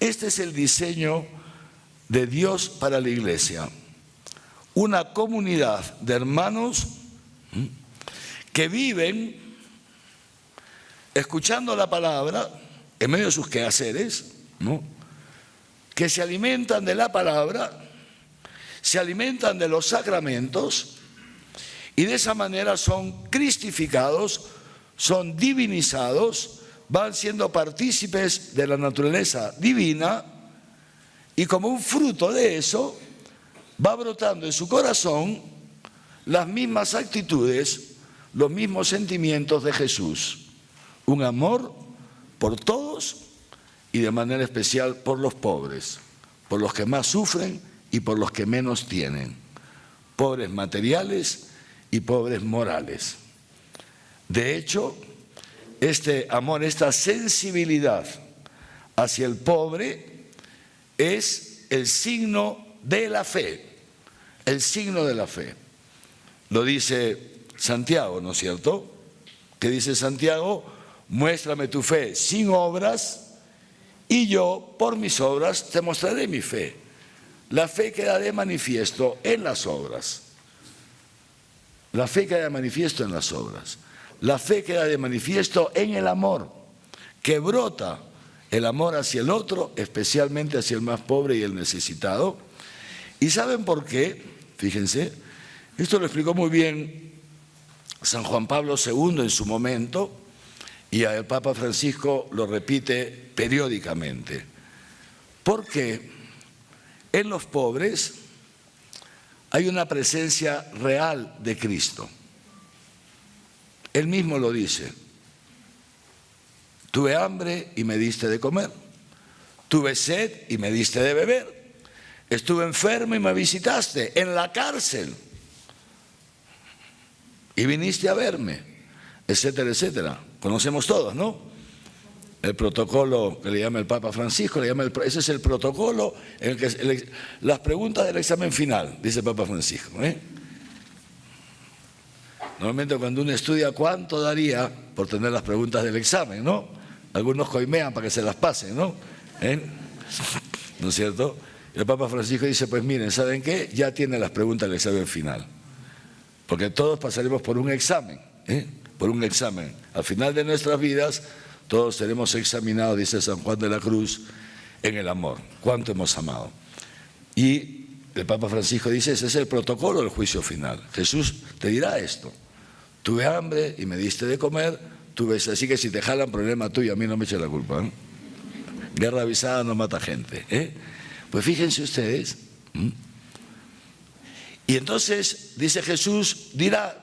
Este es el diseño de Dios para la iglesia. Una comunidad de hermanos que viven escuchando la palabra en medio de sus quehaceres, ¿no?, que se alimentan de la palabra, se alimentan de los sacramentos, y de esa manera son cristificados, son divinizados, van siendo partícipes de la naturaleza divina, y como un fruto de eso va brotando en su corazón las mismas actitudes, los mismos sentimientos de Jesús. Un amor por todos y de manera especial por los pobres, por los que más sufren y por los que menos tienen, pobres materiales y pobres morales. De hecho, este amor, esta sensibilidad hacia el pobre es el signo de la fe, el signo de la fe. Lo dice Santiago, ¿no es cierto? ¿Qué dice Santiago? Muéstrame tu fe sin obras y yo por mis obras te mostraré mi fe. La fe queda de manifiesto en las obras. La fe queda de manifiesto en las obras. La fe queda de manifiesto en el amor, que brota el amor hacia el otro, especialmente hacia el más pobre y el necesitado. ¿Y saben por qué? Fíjense, esto lo explicó muy bien San Juan Pablo II en su momento, y el Papa Francisco lo repite periódicamente. Porque en los pobres hay una presencia real de Cristo. Él mismo lo dice. Tuve hambre y me diste de comer. Tuve sed y me diste de beber. Estuve enfermo y me visitaste. En la cárcel y viniste a verme, etcétera, etcétera. Conocemos todos, ¿no? El protocolo que le llama el Papa Francisco, ese es el protocolo en el que las preguntas del examen final, dice el Papa Francisco. Normalmente cuando uno estudia, ¿cuánto daría por tener las preguntas del examen, no? Algunos coimean para que se las pasen, ¿no? ¿No es cierto? El Papa Francisco dice, pues miren, ¿saben qué? Ya tienen las preguntas del examen final. Porque todos pasaremos por un examen, por un examen. Al final de nuestras vidas, todos seremos examinados, dice San Juan de la Cruz, en el amor. ¿Cuánto hemos amado? Y el Papa Francisco dice, ese es el protocolo del juicio final. Jesús te dirá esto. Tuve hambre y me diste de comer, así que si te jalan, problema tuyo, a mí no me eche la culpa. Guerra avisada no mata gente. Pues fíjense ustedes. Y entonces, dice Jesús,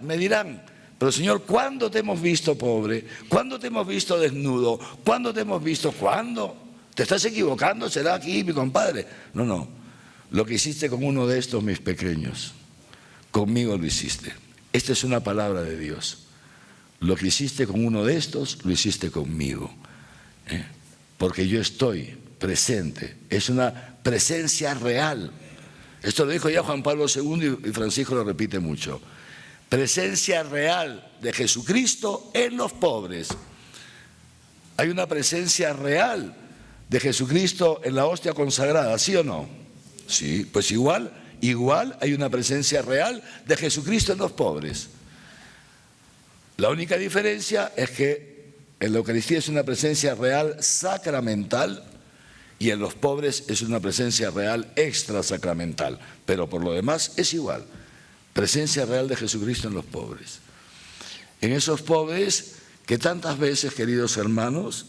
me dirán, Pero Señor, ¿cuándo te hemos visto pobre? ¿Cuándo te hemos visto desnudo? ¿Cuándo te hemos visto? ¿Cuándo? ¿Te estás equivocando? ¿Será aquí mi compadre? No, no. Lo que hiciste con uno de estos mis pequeños, conmigo lo hiciste. Esta es una palabra de Dios. Lo que hiciste con uno de estos, lo hiciste conmigo. Porque yo estoy presente. Es una presencia real. Esto lo dijo ya Juan Pablo II y Francisco lo repite mucho. Presencia real de Jesucristo en los pobres. Hay una presencia real de Jesucristo en la hostia consagrada, ¿sí o no? Sí, pues igual hay una presencia real de Jesucristo en los pobres. La única diferencia es que en la Eucaristía es una presencia real sacramental y en los pobres es una presencia real extrasacramental, pero por lo demás es igual. Presencia real de Jesucristo en los pobres. En esos pobres que tantas veces, queridos hermanos,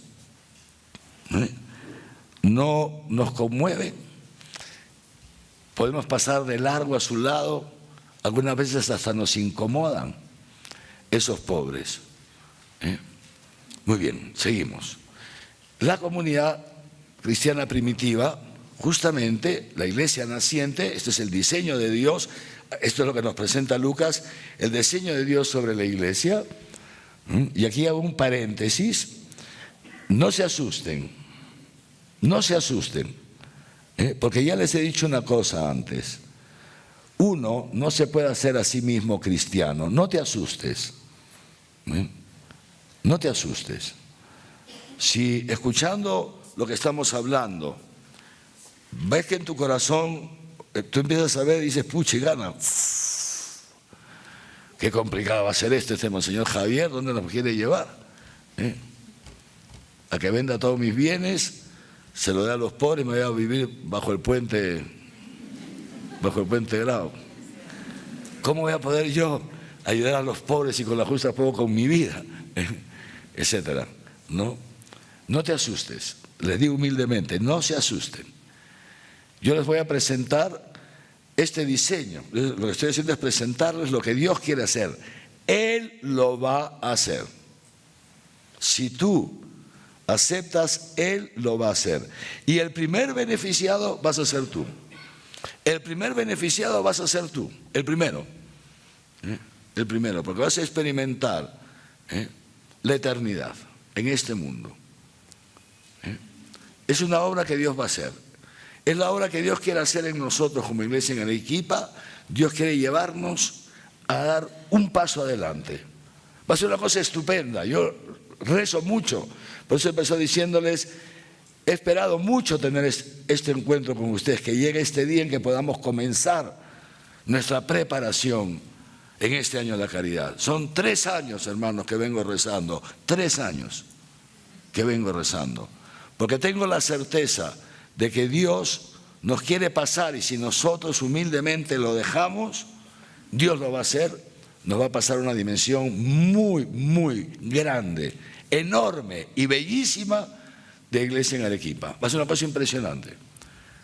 no nos conmueven. Podemos pasar de largo a su lado, algunas veces hasta nos incomodan esos pobres. Muy bien, seguimos. La comunidad cristiana primitiva, justamente la iglesia naciente, este es el diseño de Dios. Esto es lo que nos presenta Lucas, el diseño de Dios sobre la iglesia. Y aquí hago un paréntesis. No se asusten, porque ya les he dicho una cosa antes. Uno no se puede hacer a sí mismo cristiano. No te asustes. No te asustes. Si escuchando lo que estamos hablando, ves que en tu corazón tú empiezas a ver y dices, pucha, y gana. Qué complicado va a ser este Monseñor Javier, ¿dónde nos quiere llevar? A que venda todos mis bienes, se lo dé a los pobres y me voy a vivir bajo el puente Grau. ¿Cómo voy a poder yo ayudar a los pobres y con la justa puedo con mi vida? Etcétera. No te asustes, les digo humildemente, no se asusten. Yo les voy a presentar este diseño. Lo que estoy haciendo es presentarles lo que Dios quiere hacer. Él lo va a hacer. Si tú aceptas, Él lo va a hacer. Y el primer beneficiado vas a ser tú. El primer beneficiado vas a ser tú. El primero. El primero, porque vas a experimentar la eternidad en este mundo. Es una obra que Dios va a hacer. Es la obra que Dios quiere hacer en nosotros como iglesia en Arequipa. Dios quiere llevarnos a dar un paso adelante. Va a ser una cosa estupenda. Yo rezo mucho. Por eso empezó diciéndoles, he esperado mucho tener este encuentro con ustedes, que llegue este día en que podamos comenzar nuestra preparación en este año de la caridad. Son 3 años, hermanos, que vengo rezando. 3 años que vengo rezando. Porque tengo la certeza de que Dios nos quiere pasar y si nosotros humildemente lo dejamos, Dios lo va a hacer, nos va a pasar una dimensión muy, muy grande, enorme y bellísima de iglesia en Arequipa. Va a ser una cosa impresionante.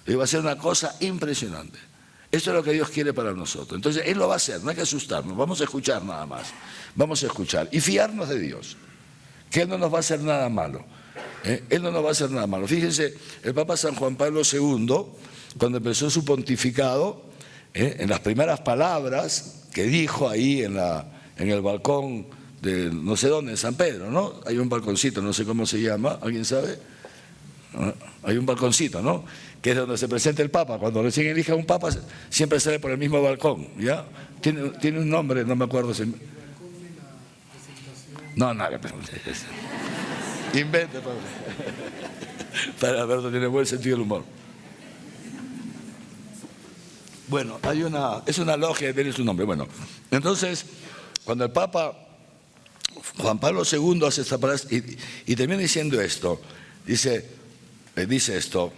Va a ser una cosa impresionante. Esto es lo que Dios quiere para nosotros. Entonces, Él lo va a hacer, no hay que asustarnos, vamos a escuchar nada más. Vamos a escuchar y fiarnos de Dios, que Él no nos va a hacer nada malo. Él no nos va a hacer nada malo. Fíjense, el Papa San Juan Pablo II, cuando empezó su pontificado, en las primeras palabras que dijo ahí en el balcón de no sé dónde, en San Pedro, ¿no? Hay un balconcito, no sé cómo se llama, ¿alguien sabe? Hay un balconcito, ¿no? Que es donde se presenta el Papa. Cuando recién elige a un Papa, siempre sale por el mismo balcón, ¿ya? Tiene un nombre, no me acuerdo. No, nada. Invente, Pablo. Para Alberto tiene buen sentido del humor. Bueno, es una logia, tiene su nombre. Bueno, entonces, cuando el Papa Juan Pablo II hace esta palabra y termina diciendo esto, dice esto,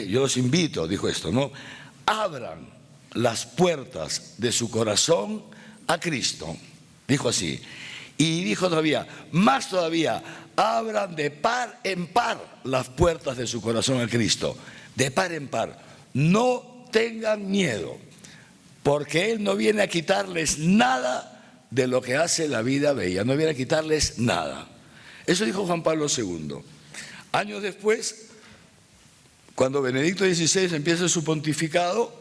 yo los invito, dijo esto, ¿no? Abran las puertas de su corazón a Cristo, dijo así. Y dijo todavía, más todavía, abran de par en par las puertas de su corazón a Cristo, de par en par. No tengan miedo, porque Él no viene a quitarles nada de lo que hace la vida bella, no viene a quitarles nada. Eso dijo Juan Pablo II. Años después, cuando Benedicto XVI empieza su pontificado,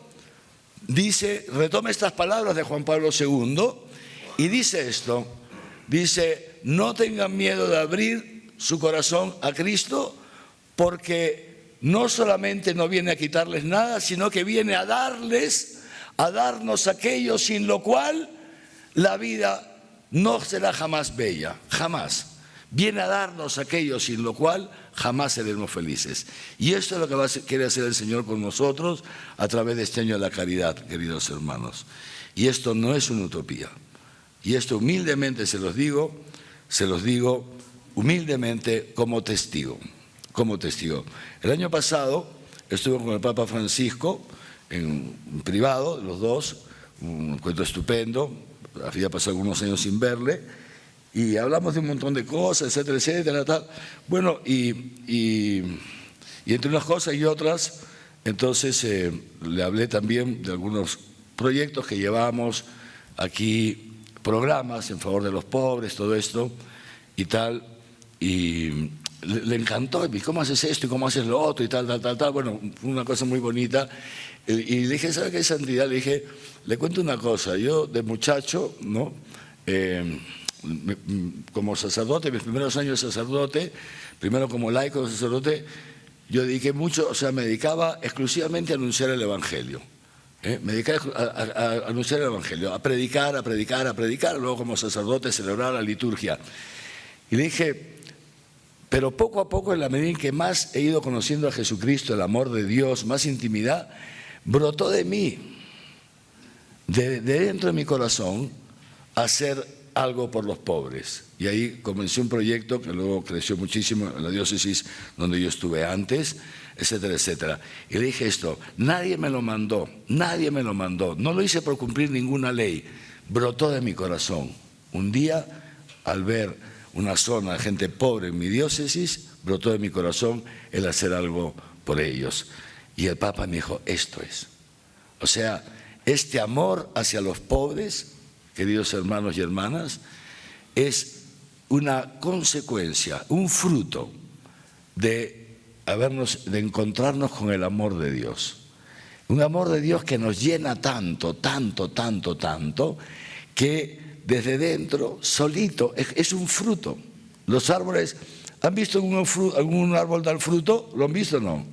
retoma estas palabras de Juan Pablo II y dice esto, dice: no tengan miedo de abrir su corazón a Cristo, porque no solamente no viene a quitarles nada, sino que viene a darnos aquello sin lo cual la vida no será jamás bella, jamás. Viene a darnos aquello sin lo cual jamás seremos felices. Y esto es lo que quiere hacer el Señor con nosotros a través de este año de la caridad, queridos hermanos. Y esto no es una utopía. Y esto humildemente se los digo humildemente como testigo. El año pasado estuve con el Papa Francisco en privado, los dos, un encuentro estupendo. Había pasado algunos años sin verle. Y hablamos de un montón de cosas, etcétera, etcétera, tal. Bueno, y entre unas cosas y otras, entonces le hablé también de algunos proyectos que llevamos aquí, programas en favor de los pobres, todo esto y tal. Y le encantó, y ¿cómo haces esto y cómo haces lo otro y tal? Bueno, una cosa muy bonita. Y le dije, ¿sabe qué, santidad? Le dije, le cuento una cosa, yo de muchacho, ¿no? Como sacerdote, mis primeros años de sacerdote, primero como laico de sacerdote, yo dediqué mucho, o sea, me dedicaba exclusivamente a anunciar el Evangelio. Me dedicaba a anunciar el Evangelio, a predicar, luego como sacerdote celebrar la liturgia. Y le dije, pero poco a poco, en la medida en que más he ido conociendo a Jesucristo, el amor de Dios, más intimidad, brotó de mí, de dentro de mi corazón, hacer algo por los pobres. Y ahí comencé un proyecto que luego creció muchísimo en la diócesis donde yo estuve antes, etcétera, etcétera. Y le dije esto, nadie me lo mandó, no lo hice por cumplir ninguna ley, brotó de mi corazón. Un día, al ver una zona de gente pobre en mi diócesis, brotó de mi corazón el hacer algo por ellos. Y el Papa me dijo, esto es. O sea, este amor hacia los pobres, queridos hermanos y hermanas, es una consecuencia, un fruto de encontrarnos con el amor de Dios. Un amor de Dios que nos llena tanto, que desde dentro, solito, es un fruto. Los árboles, ¿han visto algún árbol dar fruto? ¿Lo han visto o no?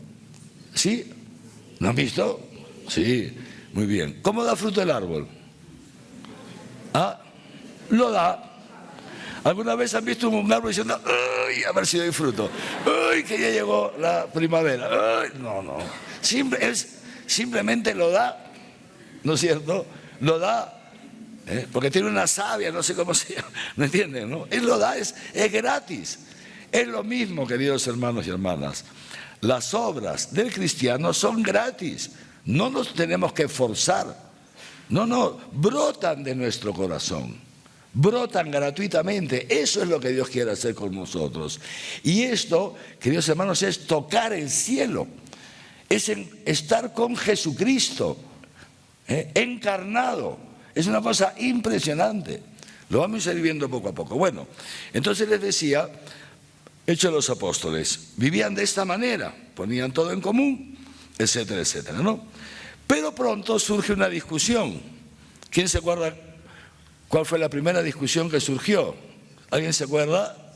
¿Sí? ¿Lo han visto? Sí, muy bien. ¿Cómo da fruto el árbol? Lo da. ¿Alguna vez han visto un árbol diciendo, ¡ay, a ver si doy fruto! ¡Ay, que ya llegó la primavera! ¡Ay! No. Simplemente lo da, ¿no es cierto? Lo da, porque tiene una savia, no sé cómo se llama, ¿me entienden? ¿No? Él lo da, es gratis. Es lo mismo, queridos hermanos y hermanas. Las obras del cristiano son gratis. No nos tenemos que forzar. No, brotan de nuestro corazón, brotan gratuitamente. Eso es lo que Dios quiere hacer con nosotros. Y esto, queridos hermanos, es tocar el cielo, es estar con Jesucristo, encarnado. Es una cosa impresionante. Lo vamos a ir viendo poco a poco. Bueno, entonces les decía, Hechos de los Apóstoles, vivían de esta manera, ponían todo en común, etcétera, etcétera, ¿no? Pero pronto surge una discusión. ¿Quién se acuerda cuál fue la primera discusión que surgió? ¿Alguien se acuerda?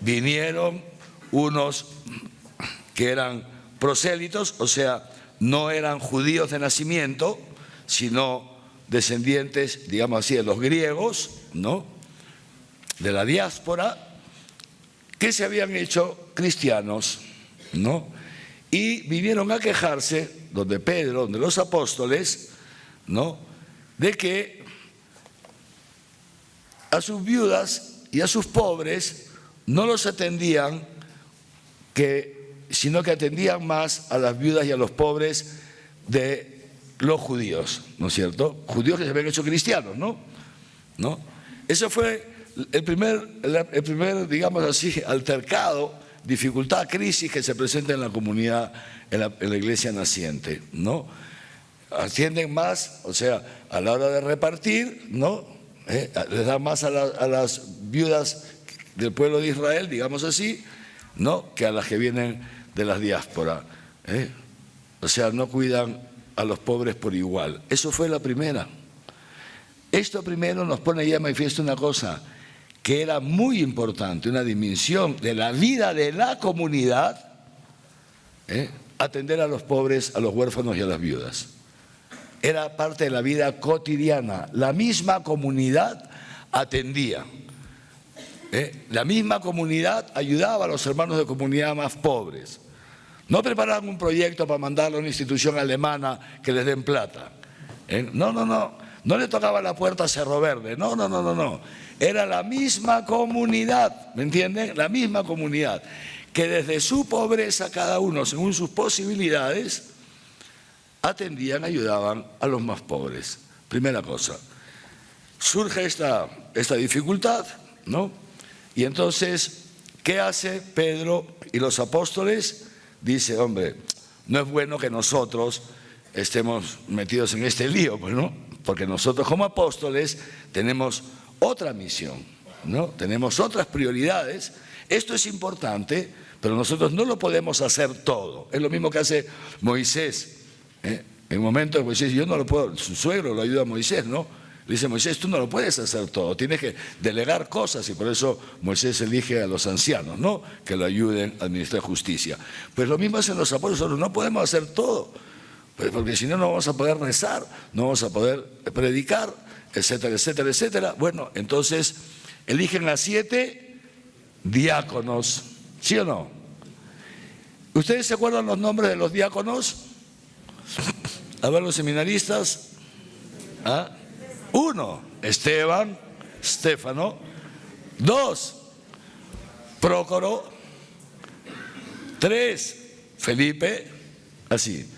Vinieron unos que eran prosélitos, o sea, no eran judíos de nacimiento, sino descendientes, digamos así, de los griegos, ¿no? De la diáspora, que se habían hecho cristianos, ¿no? Y vinieron a quejarse, donde Pedro, donde los apóstoles, ¿no?, de que a sus viudas y a sus pobres no los atendían, sino que atendían más a las viudas y a los pobres de los judíos, ¿no es cierto? Judíos que se habían hecho cristianos, ¿no? Eso fue el primer, digamos así, altercado, dificultad, crisis que se presenta en la comunidad, en la iglesia naciente, ¿no? atienden más, o sea, a la hora de repartir, ¿no? Les dan más a las viudas del pueblo de Israel, digamos así, ¿no? Que a las que vienen de las diásporas. O sea, no cuidan a los pobres por igual. Eso fue la primera. Esto primero nos pone ya de manifiesto una cosa que era muy importante, una dimensión de la vida de la comunidad, atender a los pobres, a los huérfanos y a las viudas. Era parte de la vida cotidiana. La misma comunidad atendía. La misma comunidad ayudaba a los hermanos de comunidad más pobres. No preparaban un proyecto para mandarlo a una institución alemana que les den plata. No le tocaba la puerta a Cerro Verde. No. Era la misma comunidad, ¿me entienden? La misma comunidad, que desde su pobreza, cada uno, según sus posibilidades, atendían, ayudaban a los más pobres. Primera cosa. Surge esta dificultad, ¿no? Y entonces, ¿qué hace Pedro y los apóstoles? Dice, hombre, no es bueno que nosotros estemos metidos en este lío, pues, ¿no? Porque nosotros como apóstoles tenemos otra misión, ¿no? Tenemos otras prioridades. Esto es importante, pero nosotros no lo podemos hacer todo. Es lo mismo que hace Moisés. En el momento de Moisés, yo no lo puedo, su suegro lo ayuda a Moisés, ¿no? Le dice, Moisés, tú no lo puedes hacer todo, tienes que delegar cosas, y por eso Moisés elige a los ancianos, ¿no? Que lo ayuden a administrar justicia. Pues lo mismo hacen los apóstoles, nosotros no podemos hacer todo, pues porque si no, no vamos a poder rezar, no vamos a poder predicar, etcétera, etcétera, etcétera. Bueno, entonces eligen a 7 diáconos, ¿sí o no? ¿Ustedes se acuerdan los nombres de los diáconos? A ver, los seminaristas. 1, Esteban, Estéfano. 2, Prócoro. 3, Felipe. Así.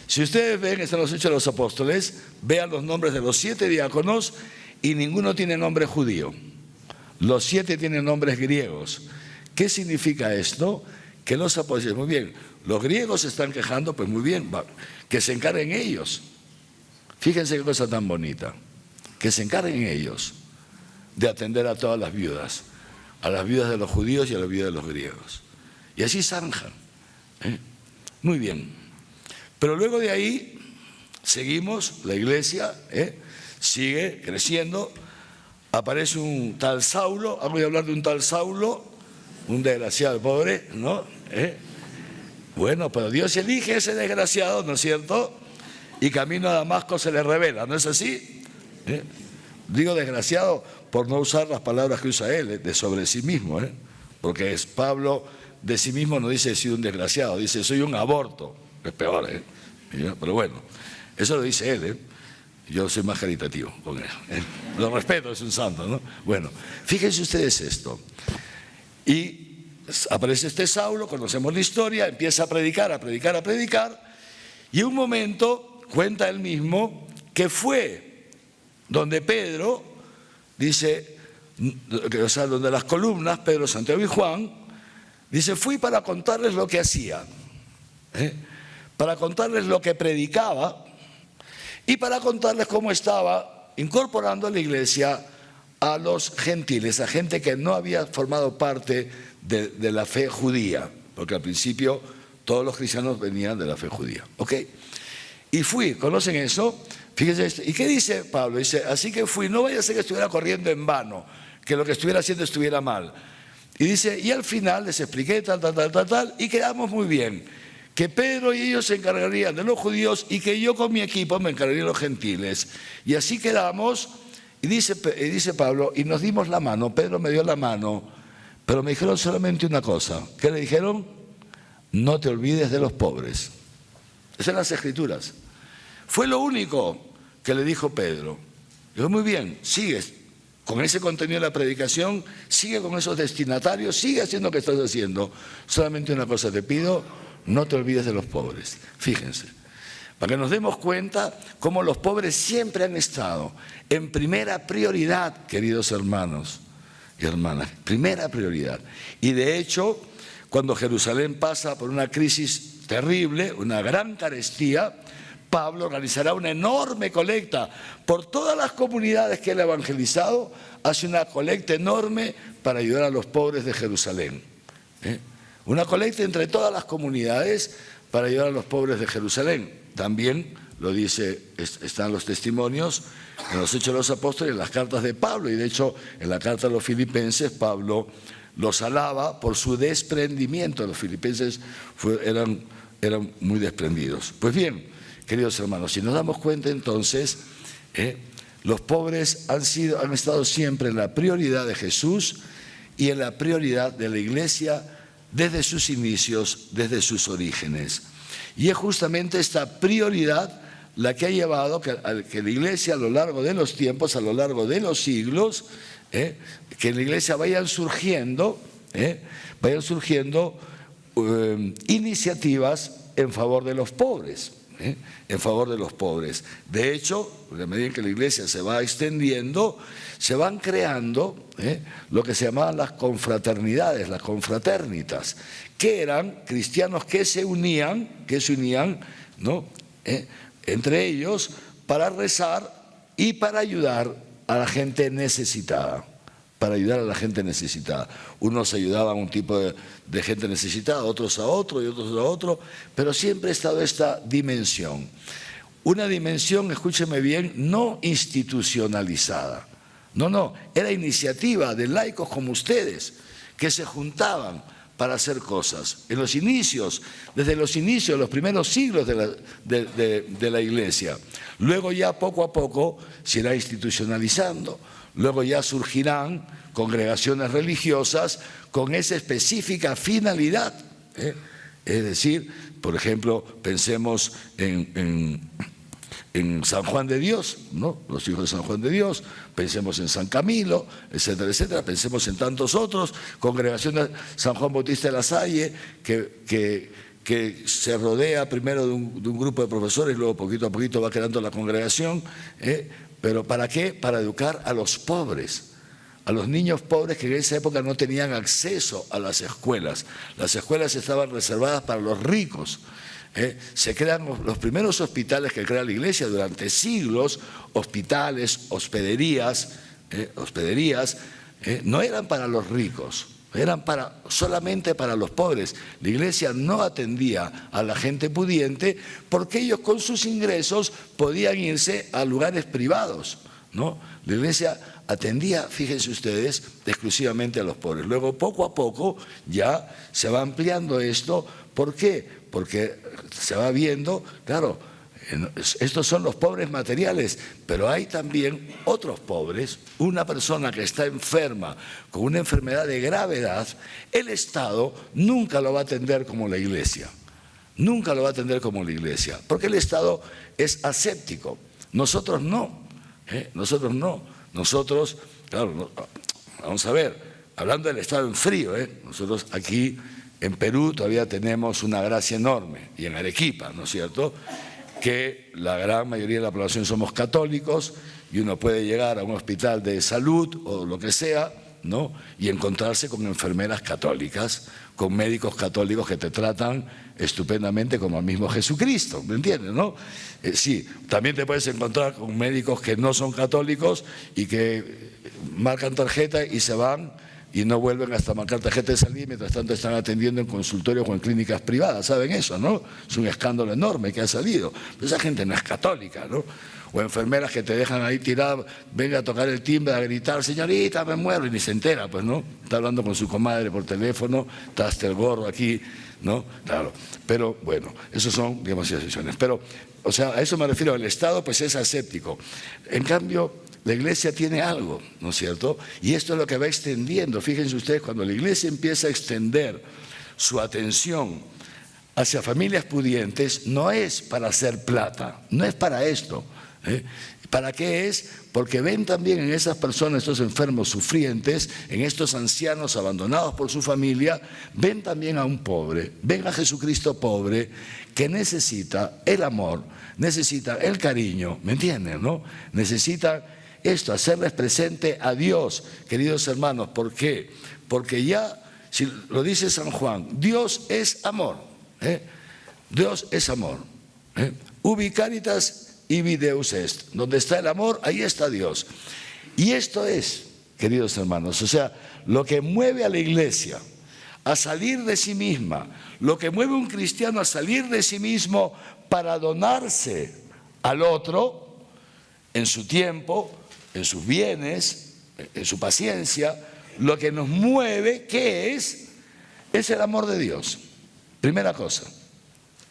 Si ustedes ven, están los Hechos de los Apóstoles, vean los nombres de los 7 diáconos y ninguno tiene nombre judío. Los 7 tienen nombres griegos. ¿Qué significa esto? Que los apóstoles, muy bien, los griegos se están quejando, pues muy bien, que se encarguen ellos. Fíjense qué cosa tan bonita. Que se encarguen ellos de atender a todas las viudas, a las viudas de los judíos y a las viudas de los griegos. Y así zanjan. Muy bien. Pero luego de ahí seguimos, la iglesia sigue creciendo, aparece un tal Saulo, voy a hablar de un tal Saulo, un desgraciado pobre, ¿no? Bueno, pero Dios elige a ese desgraciado, ¿no es cierto? Y camino a Damasco se le revela, ¿no es así? Digo desgraciado por no usar las palabras que usa él, de sobre sí mismo, porque es Pablo de sí mismo no dice he sido un desgraciado, dice soy un aborto, es peor, pero bueno, eso lo dice él, yo soy más caritativo con él, lo respeto, es un santo, ¿no? Bueno, fíjense ustedes esto, y aparece este Saulo, conocemos la historia, empieza a predicar, y en un momento cuenta él mismo que fue donde Pedro, dice, o sea, donde las columnas, Pedro, Santiago y Juan, dice, fui para contarles lo que hacía, para contarles lo que predicaba y para contarles cómo estaba incorporando a la iglesia a los gentiles, a gente que no había formado parte de la fe judía, porque al principio todos los cristianos venían de la fe judía, ¿ok? Y fui, ¿conocen eso? Fíjense esto. ¿Y qué dice Pablo? Dice, así que fui, no vaya a ser que estuviera corriendo en vano, que lo que estuviera haciendo estuviera mal. Y dice, y al final les expliqué tal, y quedamos muy bien, que Pedro y ellos se encargarían de los judíos y que yo con mi equipo me encargaría de los gentiles. Y así quedamos, y dice Pablo, y nos dimos la mano, Pedro me dio la mano, pero me dijeron solamente una cosa. ¿Qué le dijeron? No te olvides de los pobres. Esas son las Escrituras. Fue lo único que le dijo Pedro. Dijo, muy bien, sigues con ese contenido de la predicación, sigue con esos destinatarios, sigue haciendo lo que estás haciendo. Solamente una cosa te pido, no te olvides de los pobres. Fíjense, para que nos demos cuenta cómo los pobres siempre han estado en primera prioridad, queridos hermanos y hermanas, primera prioridad. Y de hecho, cuando Jerusalén pasa por una crisis terrible, una gran carestía, Pablo organizará una enorme colecta por todas las comunidades que él ha evangelizado, hace una colecta enorme para ayudar a los pobres de Jerusalén. Una colecta entre todas las comunidades para ayudar a los pobres de Jerusalén. También lo dice, están los testimonios en los Hechos de los Apóstoles, en las cartas de Pablo, y de hecho en la carta a los Filipenses Pablo los alaba por su desprendimiento. Los filipenses eran muy desprendidos. Pues bien, queridos hermanos, si nos damos cuenta entonces, los pobres han estado siempre en la prioridad de Jesús y en la prioridad de la Iglesia desde sus inicios, desde sus orígenes. Y es justamente esta prioridad la que ha llevado que la Iglesia a lo largo de los tiempos, a lo largo de los siglos, que en la Iglesia vayan surgiendo iniciativas en favor de los pobres. En favor de los pobres. De hecho, a medida que la Iglesia se va extendiendo, se van creando lo que se llamaban las confraternidades, las confraternitas, que eran cristianos que se unían, ¿no? Entre ellos para rezar y para ayudar a la gente necesitada. Para ayudar a la gente necesitada. Unos ayudaban a un tipo de gente necesitada, otros a otro y otros a otro, pero siempre ha estado esta dimensión. Una dimensión, escúcheme bien, no institucionalizada. No, era iniciativa de laicos como ustedes, que se juntaban para hacer cosas. En los inicios, desde los inicios, los primeros siglos de la Iglesia. Luego ya poco a poco se irá institucionalizando. Luego ya surgirán congregaciones religiosas con esa específica finalidad. Es decir, por ejemplo, pensemos en San Juan de Dios, ¿no? Los hijos de San Juan de Dios, pensemos en San Camilo, etcétera, etcétera, pensemos en tantos otros, congregaciones, San Juan Bautista de la Salle, que se rodea primero de un grupo de profesores, luego poquito a poquito va creando la congregación, ¿pero para qué? Para educar a los pobres, a los niños pobres que en esa época no tenían acceso a las escuelas. Las escuelas estaban reservadas para los ricos. Se crean los primeros hospitales que crea la Iglesia durante siglos, hospitales, hospederías, no eran para los ricos, eran solamente para los pobres. La Iglesia no atendía a la gente pudiente porque ellos con sus ingresos podían irse a lugares privados, ¿no? La Iglesia atendía, fíjense ustedes, exclusivamente a los pobres. Luego, poco a poco, ya se va ampliando esto. ¿Por qué? Porque se va viendo, claro, estos son los pobres materiales, pero hay también otros pobres. Una persona que está enferma con una enfermedad de gravedad, el Estado nunca lo va a atender como la Iglesia. Nunca lo va a atender como la Iglesia, porque el Estado es aséptico. Nosotros no. Nosotros no. Nosotros, claro, vamos a ver, hablando del Estado en frío, nosotros aquí en Perú todavía tenemos una gracia enorme, y en Arequipa, ¿no es cierto?, que la gran mayoría de la población somos católicos y uno puede llegar a un hospital de salud o lo que sea, ¿no?, y encontrarse con enfermeras católicas, con médicos católicos que te tratan estupendamente como al mismo Jesucristo, ¿me entiendes, no? Sí, también te puedes encontrar con médicos que no son católicos y que marcan tarjeta y se van y no vuelven hasta marcar tarjeta de salida, mientras tanto están atendiendo en consultorios o en clínicas privadas. ¿Saben eso, no? Es un escándalo enorme que ha salido. Pero esa gente no es católica, ¿no? O enfermeras que te dejan ahí tirada, venga a tocar el timbre, a gritar, señorita, me muero, y ni se entera, pues, ¿no? Está hablando con su comadre por teléfono, está hasta el gorro aquí, ¿no? Claro. Pero, bueno, esos son, digamos, situaciones. Pero, o sea, a eso me refiero. El Estado, pues, es aséptico. En cambio, la Iglesia tiene algo, ¿no es cierto? Y esto es lo que va extendiendo. Fíjense ustedes, cuando la Iglesia empieza a extender su atención hacia familias pudientes, no es para hacer plata, no es para esto. ¿Para qué es? Porque ven también en esas personas, estos enfermos sufrientes, en estos ancianos abandonados por su familia, ven también a un pobre, ven a Jesucristo pobre, que necesita el amor, necesita el cariño, ¿me entienden, no? Necesita esto, hacerles presente a Dios, queridos hermanos. ¿Por qué? Porque ya, si lo dice San Juan, Dios es amor, Dios es amor. Ubi caritas, ibi Deus est. Donde está el amor, ahí está Dios. Y esto es, queridos hermanos, o sea, lo que mueve a la iglesia a salir de sí misma, lo que mueve a un cristiano a salir de sí mismo para donarse al otro en su tiempo, en sus bienes, en su paciencia, lo que nos mueve, ¿qué es? Es el amor de Dios. Primera cosa,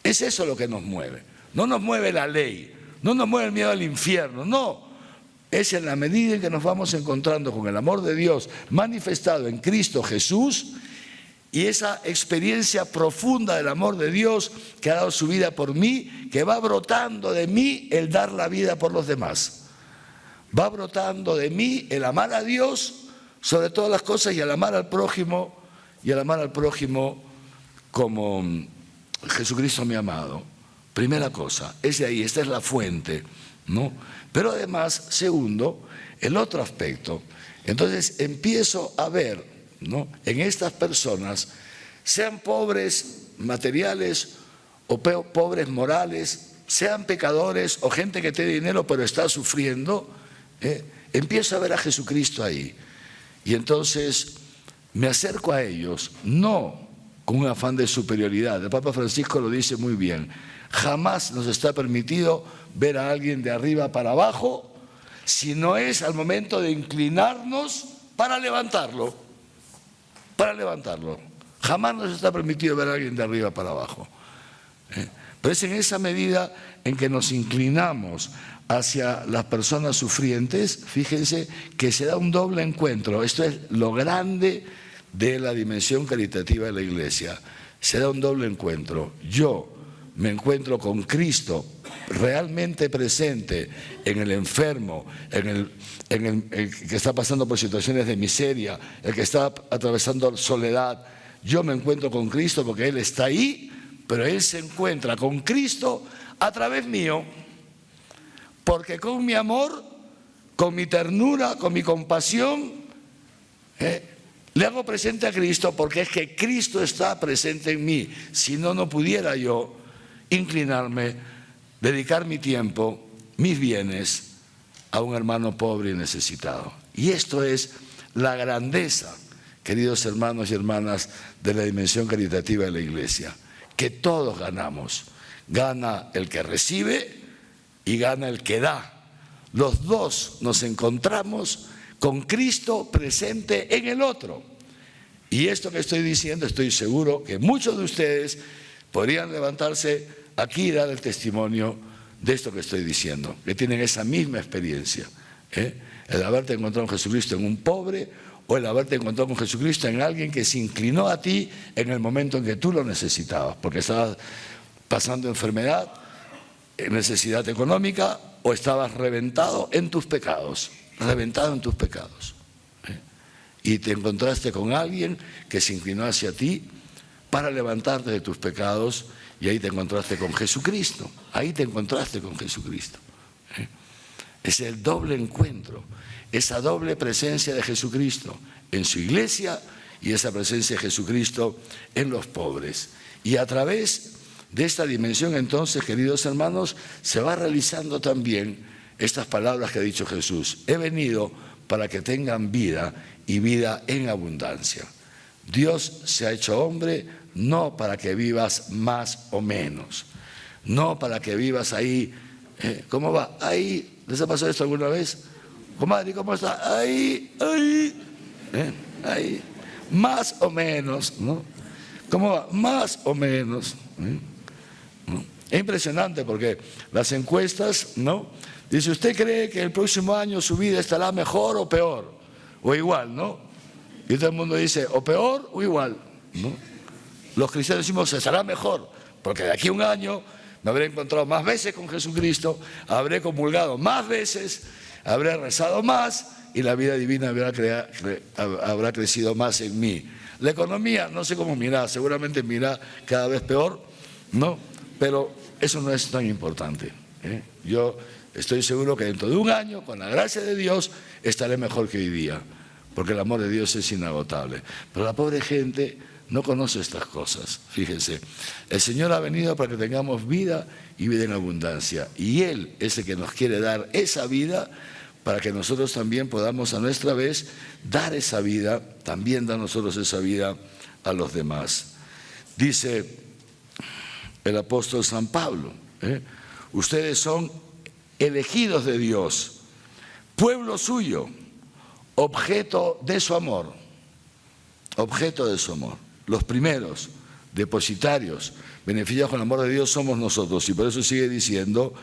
es eso lo que nos mueve. No nos mueve la ley, no nos mueve el miedo al infierno, no. Es en la medida en que nos vamos encontrando con el amor de Dios manifestado en Cristo Jesús y esa experiencia profunda del amor de Dios que ha dado su vida por mí, que va brotando de mí el dar la vida por los demás. Va brotando de mí el amar a Dios sobre todas las cosas y el amar al prójimo como Jesucristo me ha amado. Primera cosa, es de ahí, esta es la fuente, ¿no? Pero además, segundo, el otro aspecto. Entonces empiezo a ver, ¿no?, en estas personas, sean pobres materiales o pobres morales, sean pecadores o gente que tiene dinero pero está sufriendo, empiezo a ver a Jesucristo ahí. Y entonces me acerco a ellos, no con un afán de superioridad. El Papa Francisco lo dice muy bien. Jamás nos está permitido ver a alguien de arriba para abajo, si no es al momento de inclinarnos para levantarlo. Para levantarlo. Jamás nos está permitido ver a alguien de arriba para abajo. Pero es en esa medida en que nos inclinamos hacia las personas sufrientes, fíjense que se da un doble encuentro. Esto es lo grande de la dimensión caritativa de la Iglesia. Se da un doble encuentro. Yo me encuentro con Cristo realmente presente en el enfermo, en el que está pasando por situaciones de miseria, el que está atravesando soledad. Yo me encuentro con Cristo porque Él está ahí, pero Él se encuentra con Cristo a través mío, porque con mi amor, con mi ternura, con mi compasión, le hago presente a Cristo, porque es que Cristo está presente en mí. Si no, no pudiera yo inclinarme, dedicar mi tiempo, mis bienes a un hermano pobre y necesitado. Y esto es la grandeza, queridos hermanos y hermanas, de la dimensión caritativa de la Iglesia, que todos ganamos. Gana el que recibe y gana el que da. Los dos nos encontramos con Cristo presente en el otro. Y esto que estoy diciendo, estoy seguro que muchos de ustedes podrían levantarse aquí y dar el testimonio de esto que estoy diciendo, que tienen esa misma experiencia, el haberte encontrado con Jesucristo en un pobre o el haberte encontrado con Jesucristo en alguien que se inclinó a ti en el momento en que tú lo necesitabas, porque estabas pasando enfermedad, necesidad económica o estabas reventado en tus pecados, y te encontraste con alguien que se inclinó hacia ti para levantarte de tus pecados. Y ahí te encontraste con Jesucristo, Es el doble encuentro, esa doble presencia de Jesucristo en su iglesia y esa presencia de Jesucristo en los pobres. Y a través de esta dimensión entonces, queridos hermanos, se va realizando también estas palabras que ha dicho Jesús. He venido para que tengan vida y vida en abundancia. Dios se ha hecho hombre no para que vivas más o menos, no para que vivas ahí, ¿cómo va? Ahí, ¿les ha pasado esto alguna vez? Comadre, ¿cómo está? Ahí, más o menos, ¿no? ¿Cómo va? Más o menos. ¿No? Es impresionante porque las encuestas, ¿no? Dice, ¿usted cree que el próximo año su vida estará mejor o peor? O igual, ¿no? Y todo el mundo dice, o peor o igual, ¿no? Los cristianos decimos, estará mejor, porque de aquí a un año me habré encontrado más veces con Jesucristo, habré comulgado más veces, habré rezado más y la vida divina habrá crecido más en mí. La economía, no sé cómo mirá, seguramente mirá cada vez peor, ¿no? Pero eso no es tan importante. Yo estoy seguro que dentro de un año, con la gracia de Dios, estaré mejor que hoy día, porque el amor de Dios es inagotable. Pero la pobre gente no conoce estas cosas. Fíjense, el Señor ha venido para que tengamos vida y vida en abundancia. Y Él es el que nos quiere dar esa vida para que nosotros también podamos a nuestra vez dar esa vida, también dar nosotros esa vida a los demás. Dice el apóstol San Pablo, ustedes son elegidos de Dios, pueblo suyo, objeto de su amor, objeto de su amor. Los primeros depositarios, beneficiados con el amor de Dios somos nosotros, y por eso sigue diciendo,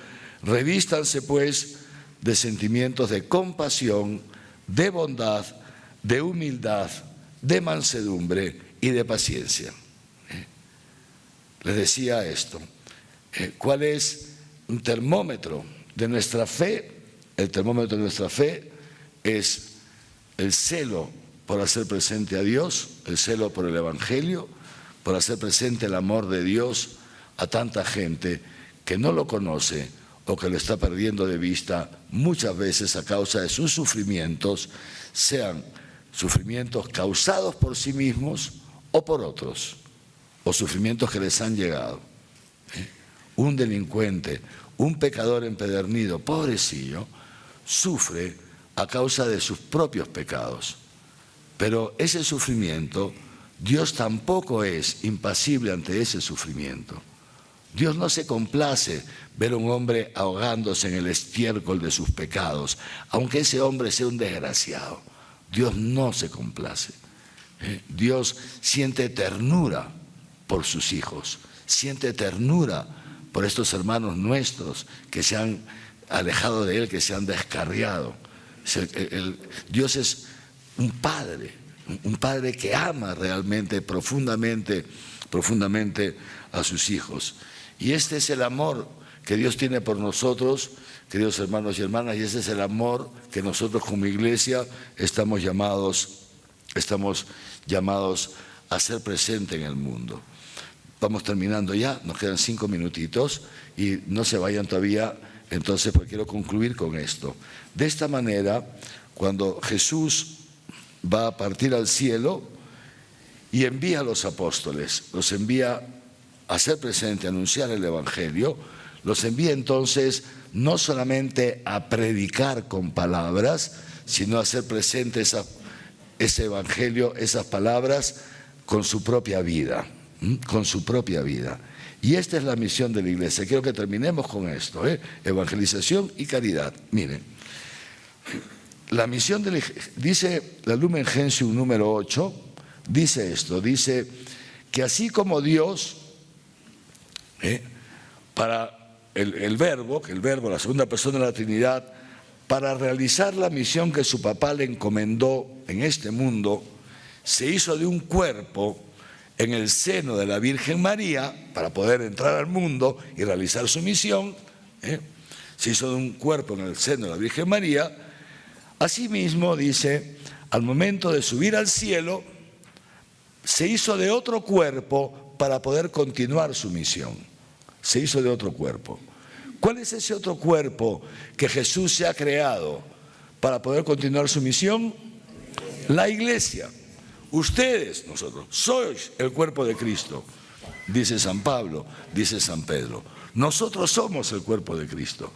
revístanse pues de sentimientos de compasión, de bondad, de humildad, de mansedumbre y de paciencia. Les decía esto, ¿cuál es un termómetro de nuestra fe? El termómetro de nuestra fe es el celo por hacer presente a Dios, el celo por el Evangelio, por hacer presente el amor de Dios a tanta gente que no lo conoce o que lo está perdiendo de vista muchas veces a causa de sus sufrimientos, sean sufrimientos causados por sí mismos o por otros, o sufrimientos que les han llegado. Un delincuente, un pecador empedernido, pobrecillo, sufre a causa de sus propios pecados. Pero ese sufrimiento, Dios tampoco es impasible ante ese sufrimiento. Dios no se complace ver a un hombre ahogándose en el estiércol de sus pecados, aunque ese hombre sea un desgraciado. Dios no se complace. Dios siente ternura por sus hijos, siente ternura por estos hermanos nuestros que se han alejado de Él, que se han descarriado. Dios es un padre que ama realmente, profundamente a sus hijos. Y este es el amor que Dios tiene por nosotros, queridos hermanos y hermanas, y ese es el amor que nosotros como iglesia estamos llamados a hacer presente en el mundo. Vamos terminando ya, nos quedan 5 minutitos y no se vayan todavía, entonces pues quiero concluir con esto. De esta manera, cuando Jesús va a partir al cielo y envía a los apóstoles, los envía a hacer presente, a anunciar el Evangelio, los envía entonces no solamente a predicar con palabras, sino a hacer presente ese Evangelio, esas palabras con su propia vida, con su propia vida. Y esta es la misión de la iglesia. Quiero que terminemos con esto, evangelización y caridad. Miren, la misión dice la Lumen Gentium número 8, dice esto, dice que así como Dios, para el verbo, la segunda persona de la Trinidad, para realizar la misión que su papá le encomendó en este mundo, se hizo de un cuerpo en el seno de la Virgen María, para poder entrar al mundo y realizar su misión, se hizo de un cuerpo en el seno de la Virgen María. Asimismo, dice, al momento de subir al cielo, se hizo de otro cuerpo para poder continuar su misión. Se hizo de otro cuerpo. ¿Cuál es ese otro cuerpo que Jesús se ha creado para poder continuar su misión? La iglesia. Ustedes, nosotros, sois el cuerpo de Cristo, dice San Pablo, dice San Pedro. Nosotros somos el cuerpo de Cristo.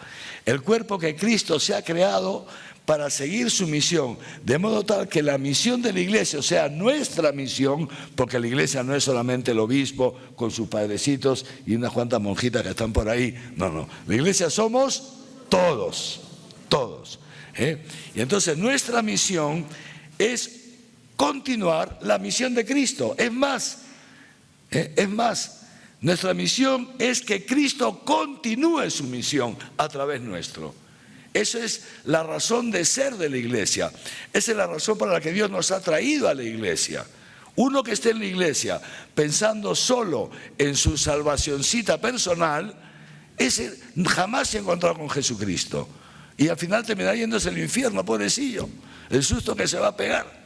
El cuerpo que Cristo se ha creado para seguir su misión, de modo tal que la misión de la iglesia, o sea, nuestra misión, porque la iglesia no es solamente el obispo con sus padrecitos y unas cuantas monjitas que están por ahí, no, la iglesia somos todos. Y entonces nuestra misión es continuar la misión de Cristo. Es más, nuestra misión es que Cristo continúe su misión a través nuestro. Esa es la razón de ser de la iglesia. Esa es la razón para la que Dios nos ha traído a la iglesia. Uno que esté en la iglesia pensando solo en su salvacioncita personal, ese jamás se ha encontrado con Jesucristo. Y al final terminará yéndose al infierno, pobrecillo. El susto que se va a pegar.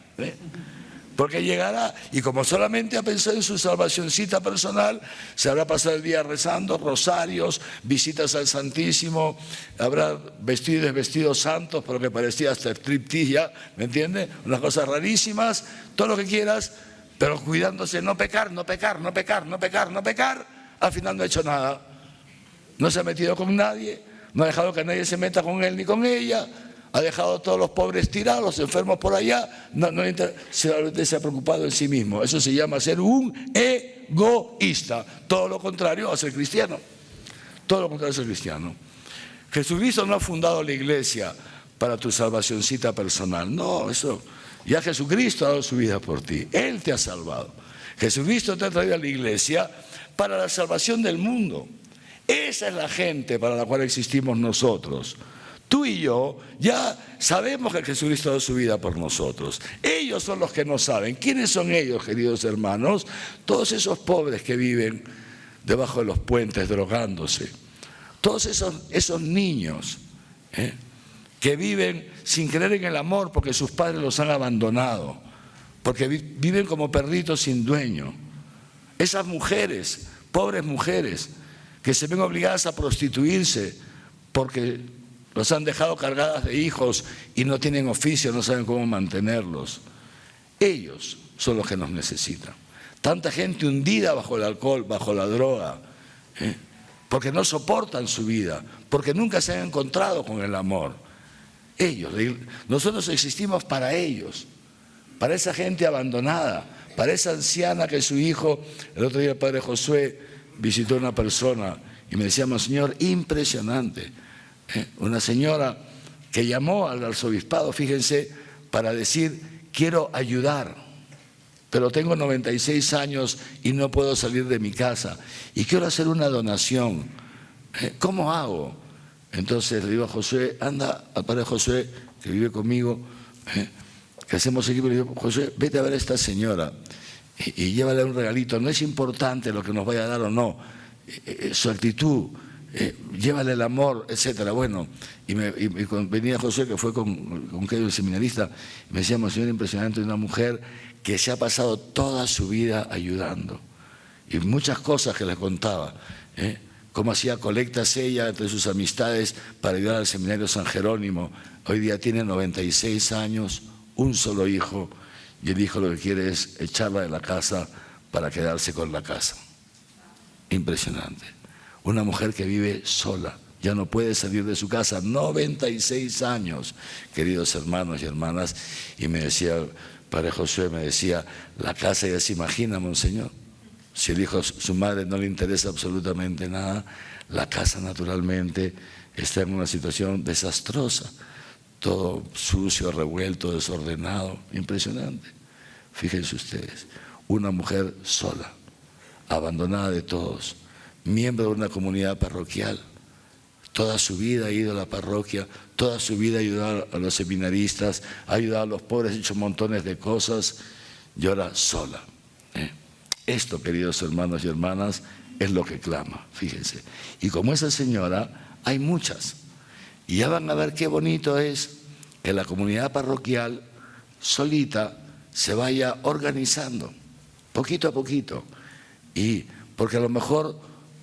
Porque llegará y como solamente ha pensado en su salvacioncita personal, se habrá pasado el día rezando, rosarios, visitas al Santísimo, habrá vestido y desvestido santos, pero que parecía hasta striptease ya, ¿me entiendes? Unas cosas rarísimas, todo lo que quieras, pero cuidándose no pecar, no pecar, no pecar, no pecar, no pecar, al final no ha hecho nada. No se ha metido con nadie, no ha dejado que nadie se meta con él ni con ella, ha dejado a todos los pobres tirados, los enfermos por allá, se ha preocupado en sí mismo. Eso se llama ser un egoísta. Todo lo contrario a ser cristiano. Todo lo contrario a ser cristiano. Jesucristo no ha fundado la iglesia para tu salvacioncita personal. No, eso, ya Jesucristo ha dado su vida por ti. Él te ha salvado. Jesucristo te ha traído a la iglesia para la salvación del mundo. Esa es la gente para la cual existimos nosotros. Tú y yo ya sabemos que Jesucristo ha dado su vida por nosotros. Ellos son los que no saben. ¿Quiénes son ellos, queridos hermanos? Todos esos pobres que viven debajo de los puentes drogándose. Todos esos niños que viven sin creer en el amor porque sus padres los han abandonado, porque viven como perritos sin dueño. Esas mujeres, pobres mujeres, que se ven obligadas a prostituirse porque los han dejado cargadas de hijos y no tienen oficio, no saben cómo mantenerlos. Ellos son los que nos necesitan. Tanta gente hundida bajo el alcohol, bajo la droga, porque no soportan su vida, porque nunca se han encontrado con el amor. Ellos, nosotros existimos para ellos, para esa gente abandonada, para esa anciana que su hijo, el otro día el padre Josué visitó a una persona y me decía, Monseñor, impresionante. Una señora que llamó al arzobispado, fíjense, para decir, quiero ayudar, pero tengo 96 años y no puedo salir de mi casa y quiero hacer una donación. ¿Cómo hago? Entonces le digo a Josué, anda al padre Josué, que vive conmigo, que hacemos equipo, le digo, Josué, vete a ver a esta señora y llévale un regalito. No es importante lo que nos vaya a dar o no, su actitud, llévale el amor, etcétera. Bueno, y venía José, que fue con el seminarista, y me decía, Monseñor, impresionante, una mujer que se ha pasado toda su vida ayudando. Y muchas cosas que le contaba, cómo hacía colectas ella entre sus amistades para ayudar al seminario San Jerónimo. Hoy día tiene 96 años, un solo hijo, y el hijo lo que quiere es echarla de la casa para quedarse con la casa. Impresionante. Una mujer que vive sola, ya no puede salir de su casa, 96 años, queridos hermanos y hermanas. Y me decía, padre Josué, me decía, la casa ya se imagina, Monseñor. Si el hijo, su madre no le interesa absolutamente nada, la casa naturalmente está en una situación desastrosa, todo sucio, revuelto, desordenado, impresionante. Fíjense ustedes, una mujer sola, abandonada de todos, miembro de una comunidad parroquial, toda su vida ha ido a la parroquia, toda su vida ha ayudado a los seminaristas, ha ayudado a los pobres, ha hecho montones de cosas y ahora sola. Esto, queridos hermanos y hermanas, es lo que clama, fíjense. Y como esa señora, hay muchas. Y ya van a ver qué bonito es que la comunidad parroquial solita se vaya organizando, poquito a poquito. Y porque a lo mejor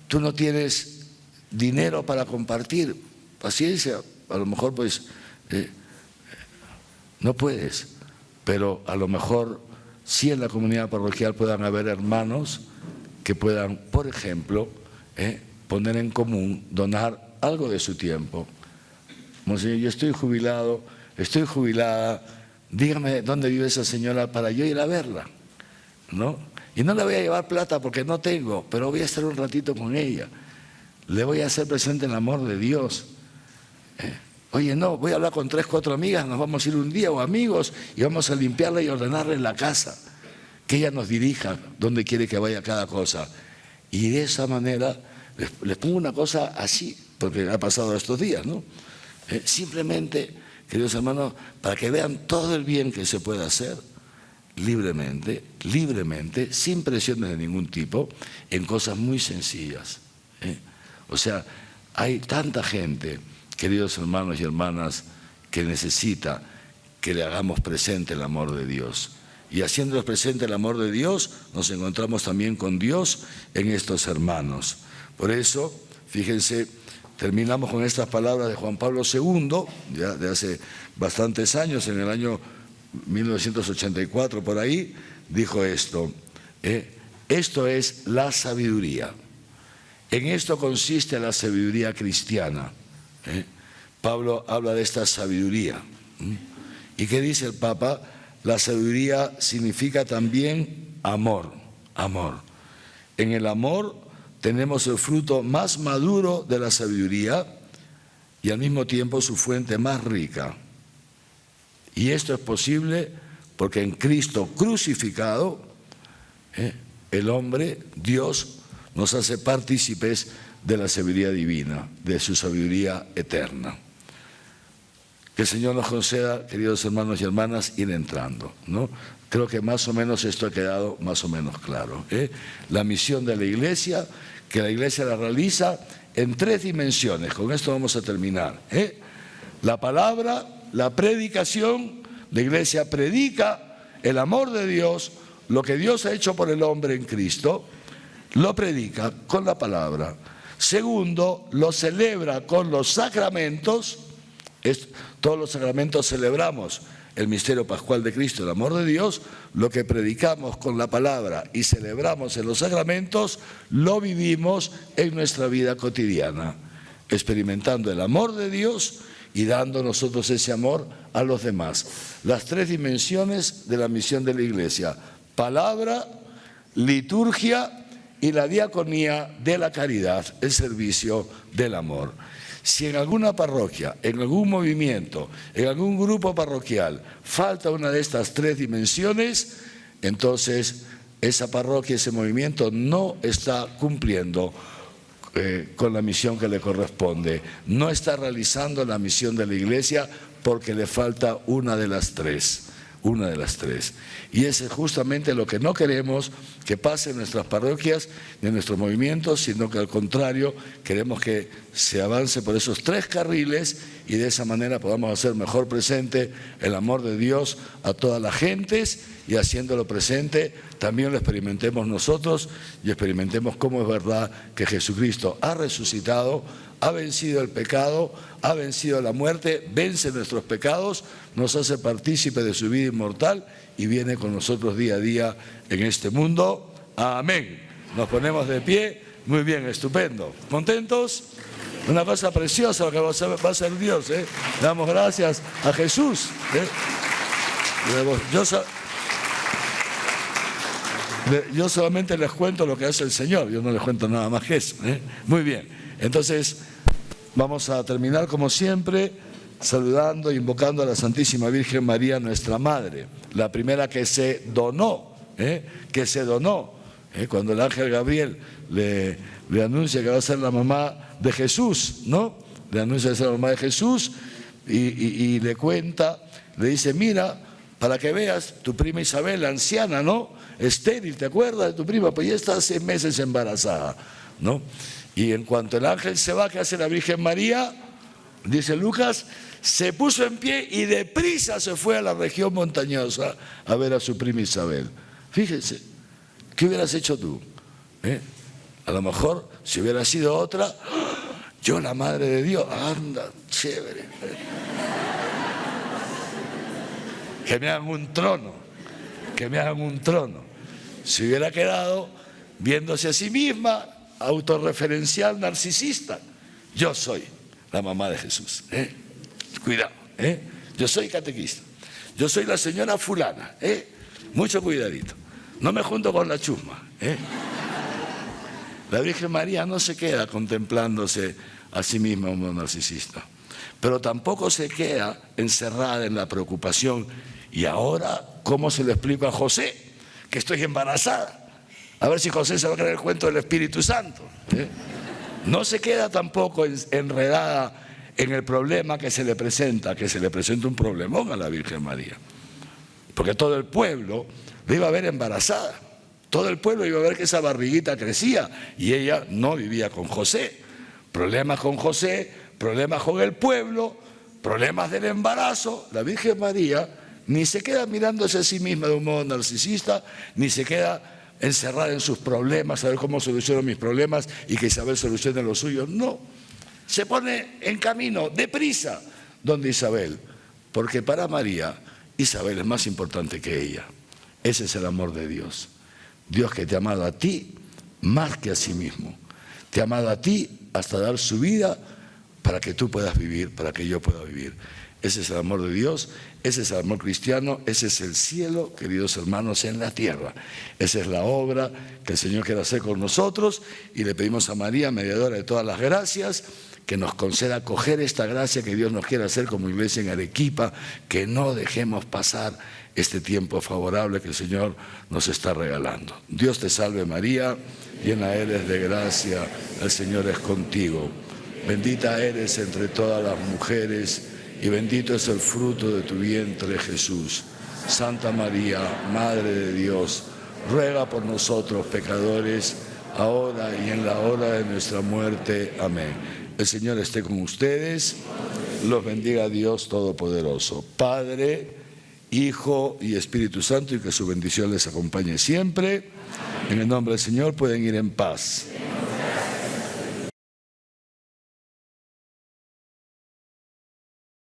tú no tienes dinero para compartir, paciencia, a lo mejor pues no puedes, pero a lo mejor sí en la comunidad parroquial puedan haber hermanos que puedan, por ejemplo, poner en común, donar algo de su tiempo. Monseñor, yo estoy jubilado, estoy jubilada, dígame dónde vive esa señora para yo ir a verla, ¿no? Y no le voy a llevar plata porque no tengo, pero voy a estar un ratito con ella. Le voy a hacer presente el amor de Dios. Oye, no, voy a hablar con 3, 4 amigas, nos vamos a ir un día, o amigos, y vamos a limpiarla y ordenarle la casa. Que ella nos dirija donde quiere que vaya cada cosa. Y de esa manera, les pongo una cosa así, porque ha pasado estos días, ¿no? Simplemente, queridos hermanos, para que vean todo el bien que se puede hacer, libremente, sin presiones de ningún tipo, en cosas muy sencillas. O sea, hay tanta gente, queridos hermanos y hermanas, que necesita que le hagamos presente el amor de Dios. Y haciéndoles presente el amor de Dios, nos encontramos también con Dios en estos hermanos. Por eso, fíjense, terminamos con estas palabras de Juan Pablo II, ya de hace bastantes años, en el año 1984 por ahí, dijo esto, esto es la sabiduría. En esto consiste la sabiduría cristiana. Pablo habla de esta sabiduría. ¿Y qué dice el Papa? La sabiduría significa también amor, amor. En el amor tenemos el fruto más maduro de la sabiduría y al mismo tiempo su fuente más rica. Y esto es posible porque en Cristo crucificado, el hombre, Dios, nos hace partícipes de la sabiduría divina, de su sabiduría eterna. Que el Señor nos conceda, queridos hermanos y hermanas, ir entrando, ¿no? Creo que más o menos esto ha quedado más o menos claro. La misión de la Iglesia, que la Iglesia la realiza en 3 dimensiones. Con esto vamos a terminar. La palabra, la predicación, la Iglesia predica el amor de Dios, lo que Dios ha hecho por el hombre en Cristo, lo predica con la palabra. Segundo, lo celebra con los sacramentos. Todos los sacramentos celebramos el misterio pascual de Cristo, el amor de Dios. Lo que predicamos con la palabra y celebramos en los sacramentos, lo vivimos en nuestra vida cotidiana, experimentando el amor de Dios y dando nosotros ese amor a los demás. Las 3 dimensiones de la misión de la Iglesia: palabra, liturgia y la diaconía de la caridad, el servicio del amor. Si en alguna parroquia, en algún movimiento, en algún grupo parroquial falta una de estas 3 dimensiones, entonces esa parroquia, ese movimiento no está cumpliendo con la misión que le corresponde, no está realizando la misión de la Iglesia porque le falta una de las 3. Una de las 3. Y ese es justamente lo que no queremos que pase en nuestras parroquias, ni en nuestros movimientos, sino que al contrario, queremos que se avance por esos 3 carriles y de esa manera podamos hacer mejor presente el amor de Dios a todas las gentes y haciéndolo presente también lo experimentemos nosotros y experimentemos cómo es verdad que Jesucristo ha resucitado, ha vencido el pecado, ha vencido la muerte, vence nuestros pecados, nos hace partícipe de su vida inmortal y viene con nosotros día a día en este mundo. Amén. Nos ponemos de pie. Muy bien, estupendo. ¿Contentos? Una cosa preciosa lo que va a hacer Dios. Le damos gracias a Jesús. Yo solamente les cuento lo que hace el Señor. Yo no les cuento nada más que eso. Muy bien. Entonces, vamos a terminar como siempre saludando e invocando a la Santísima Virgen María, nuestra Madre, la primera que se donó, cuando el ángel Gabriel le anuncia que va a ser la mamá de Jesús, ¿no? Le anuncia que va a ser la mamá de Jesús y le cuenta, le dice, mira, para que veas, tu prima Isabel, la anciana, ¿no? Estéril, ¿te acuerdas de tu prima? Pues ya está 6 meses embarazada, ¿no? Y en cuanto el ángel se va, ¿qué hace la Virgen María? Dice Lucas, se puso en pie y deprisa se fue a la región montañosa a ver a su prima Isabel. Fíjense, ¿qué hubieras hecho tú? A lo mejor, si hubiera sido otra, yo la madre de Dios, anda, chévere. Que me hagan un trono, que me hagan un trono. Si hubiera quedado viéndose a sí misma, autorreferencial, narcisista, yo soy la mamá de Jesús. Cuidado, yo soy catequista, yo soy la señora fulana, mucho cuidadito, no me junto con la chusma. La Virgen María no se queda contemplándose a sí misma como narcisista, pero tampoco se queda encerrada en la preocupación. Y ahora, ¿cómo se lo explico a José? Que estoy embarazada. A ver si José se va a creer el cuento del Espíritu Santo. No se queda tampoco enredada en el problema que se le presenta un problemón a la Virgen María. Porque todo el pueblo la iba a ver embarazada. Todo el pueblo iba a ver que esa barriguita crecía y ella no vivía con José. Problemas con José, problemas con el pueblo, problemas del embarazo. La Virgen María ni se queda mirándose a sí misma de un modo narcisista, ni se queda encerrada en sus problemas, a ver cómo soluciono mis problemas y que Isabel solucione los suyos. No, se pone en camino, deprisa, donde Isabel, porque para María, Isabel es más importante que ella. Ese es el amor de Dios. Dios que te ha amado a ti más que a sí mismo. Te ha amado a ti hasta dar su vida para que tú puedas vivir, para que yo pueda vivir. Ese es el amor de Dios, ese es el amor cristiano, ese es el cielo, queridos hermanos, en la tierra. Esa es la obra que el Señor quiere hacer con nosotros y le pedimos a María, mediadora de todas las gracias, que nos conceda acoger esta gracia que Dios nos quiere hacer como iglesia en Arequipa, que no dejemos pasar este tiempo favorable que el Señor nos está regalando. Dios te salve María, llena eres de gracia, el Señor es contigo. Bendita eres entre todas las mujeres y bendito es el fruto de tu vientre, Jesús. Santa María, Madre de Dios, ruega por nosotros pecadores, ahora y en la hora de nuestra muerte. Amén. El Señor esté con ustedes, los bendiga Dios Todopoderoso, Padre, Hijo y Espíritu Santo, y que su bendición les acompañe siempre. En el nombre del Señor pueden ir en paz.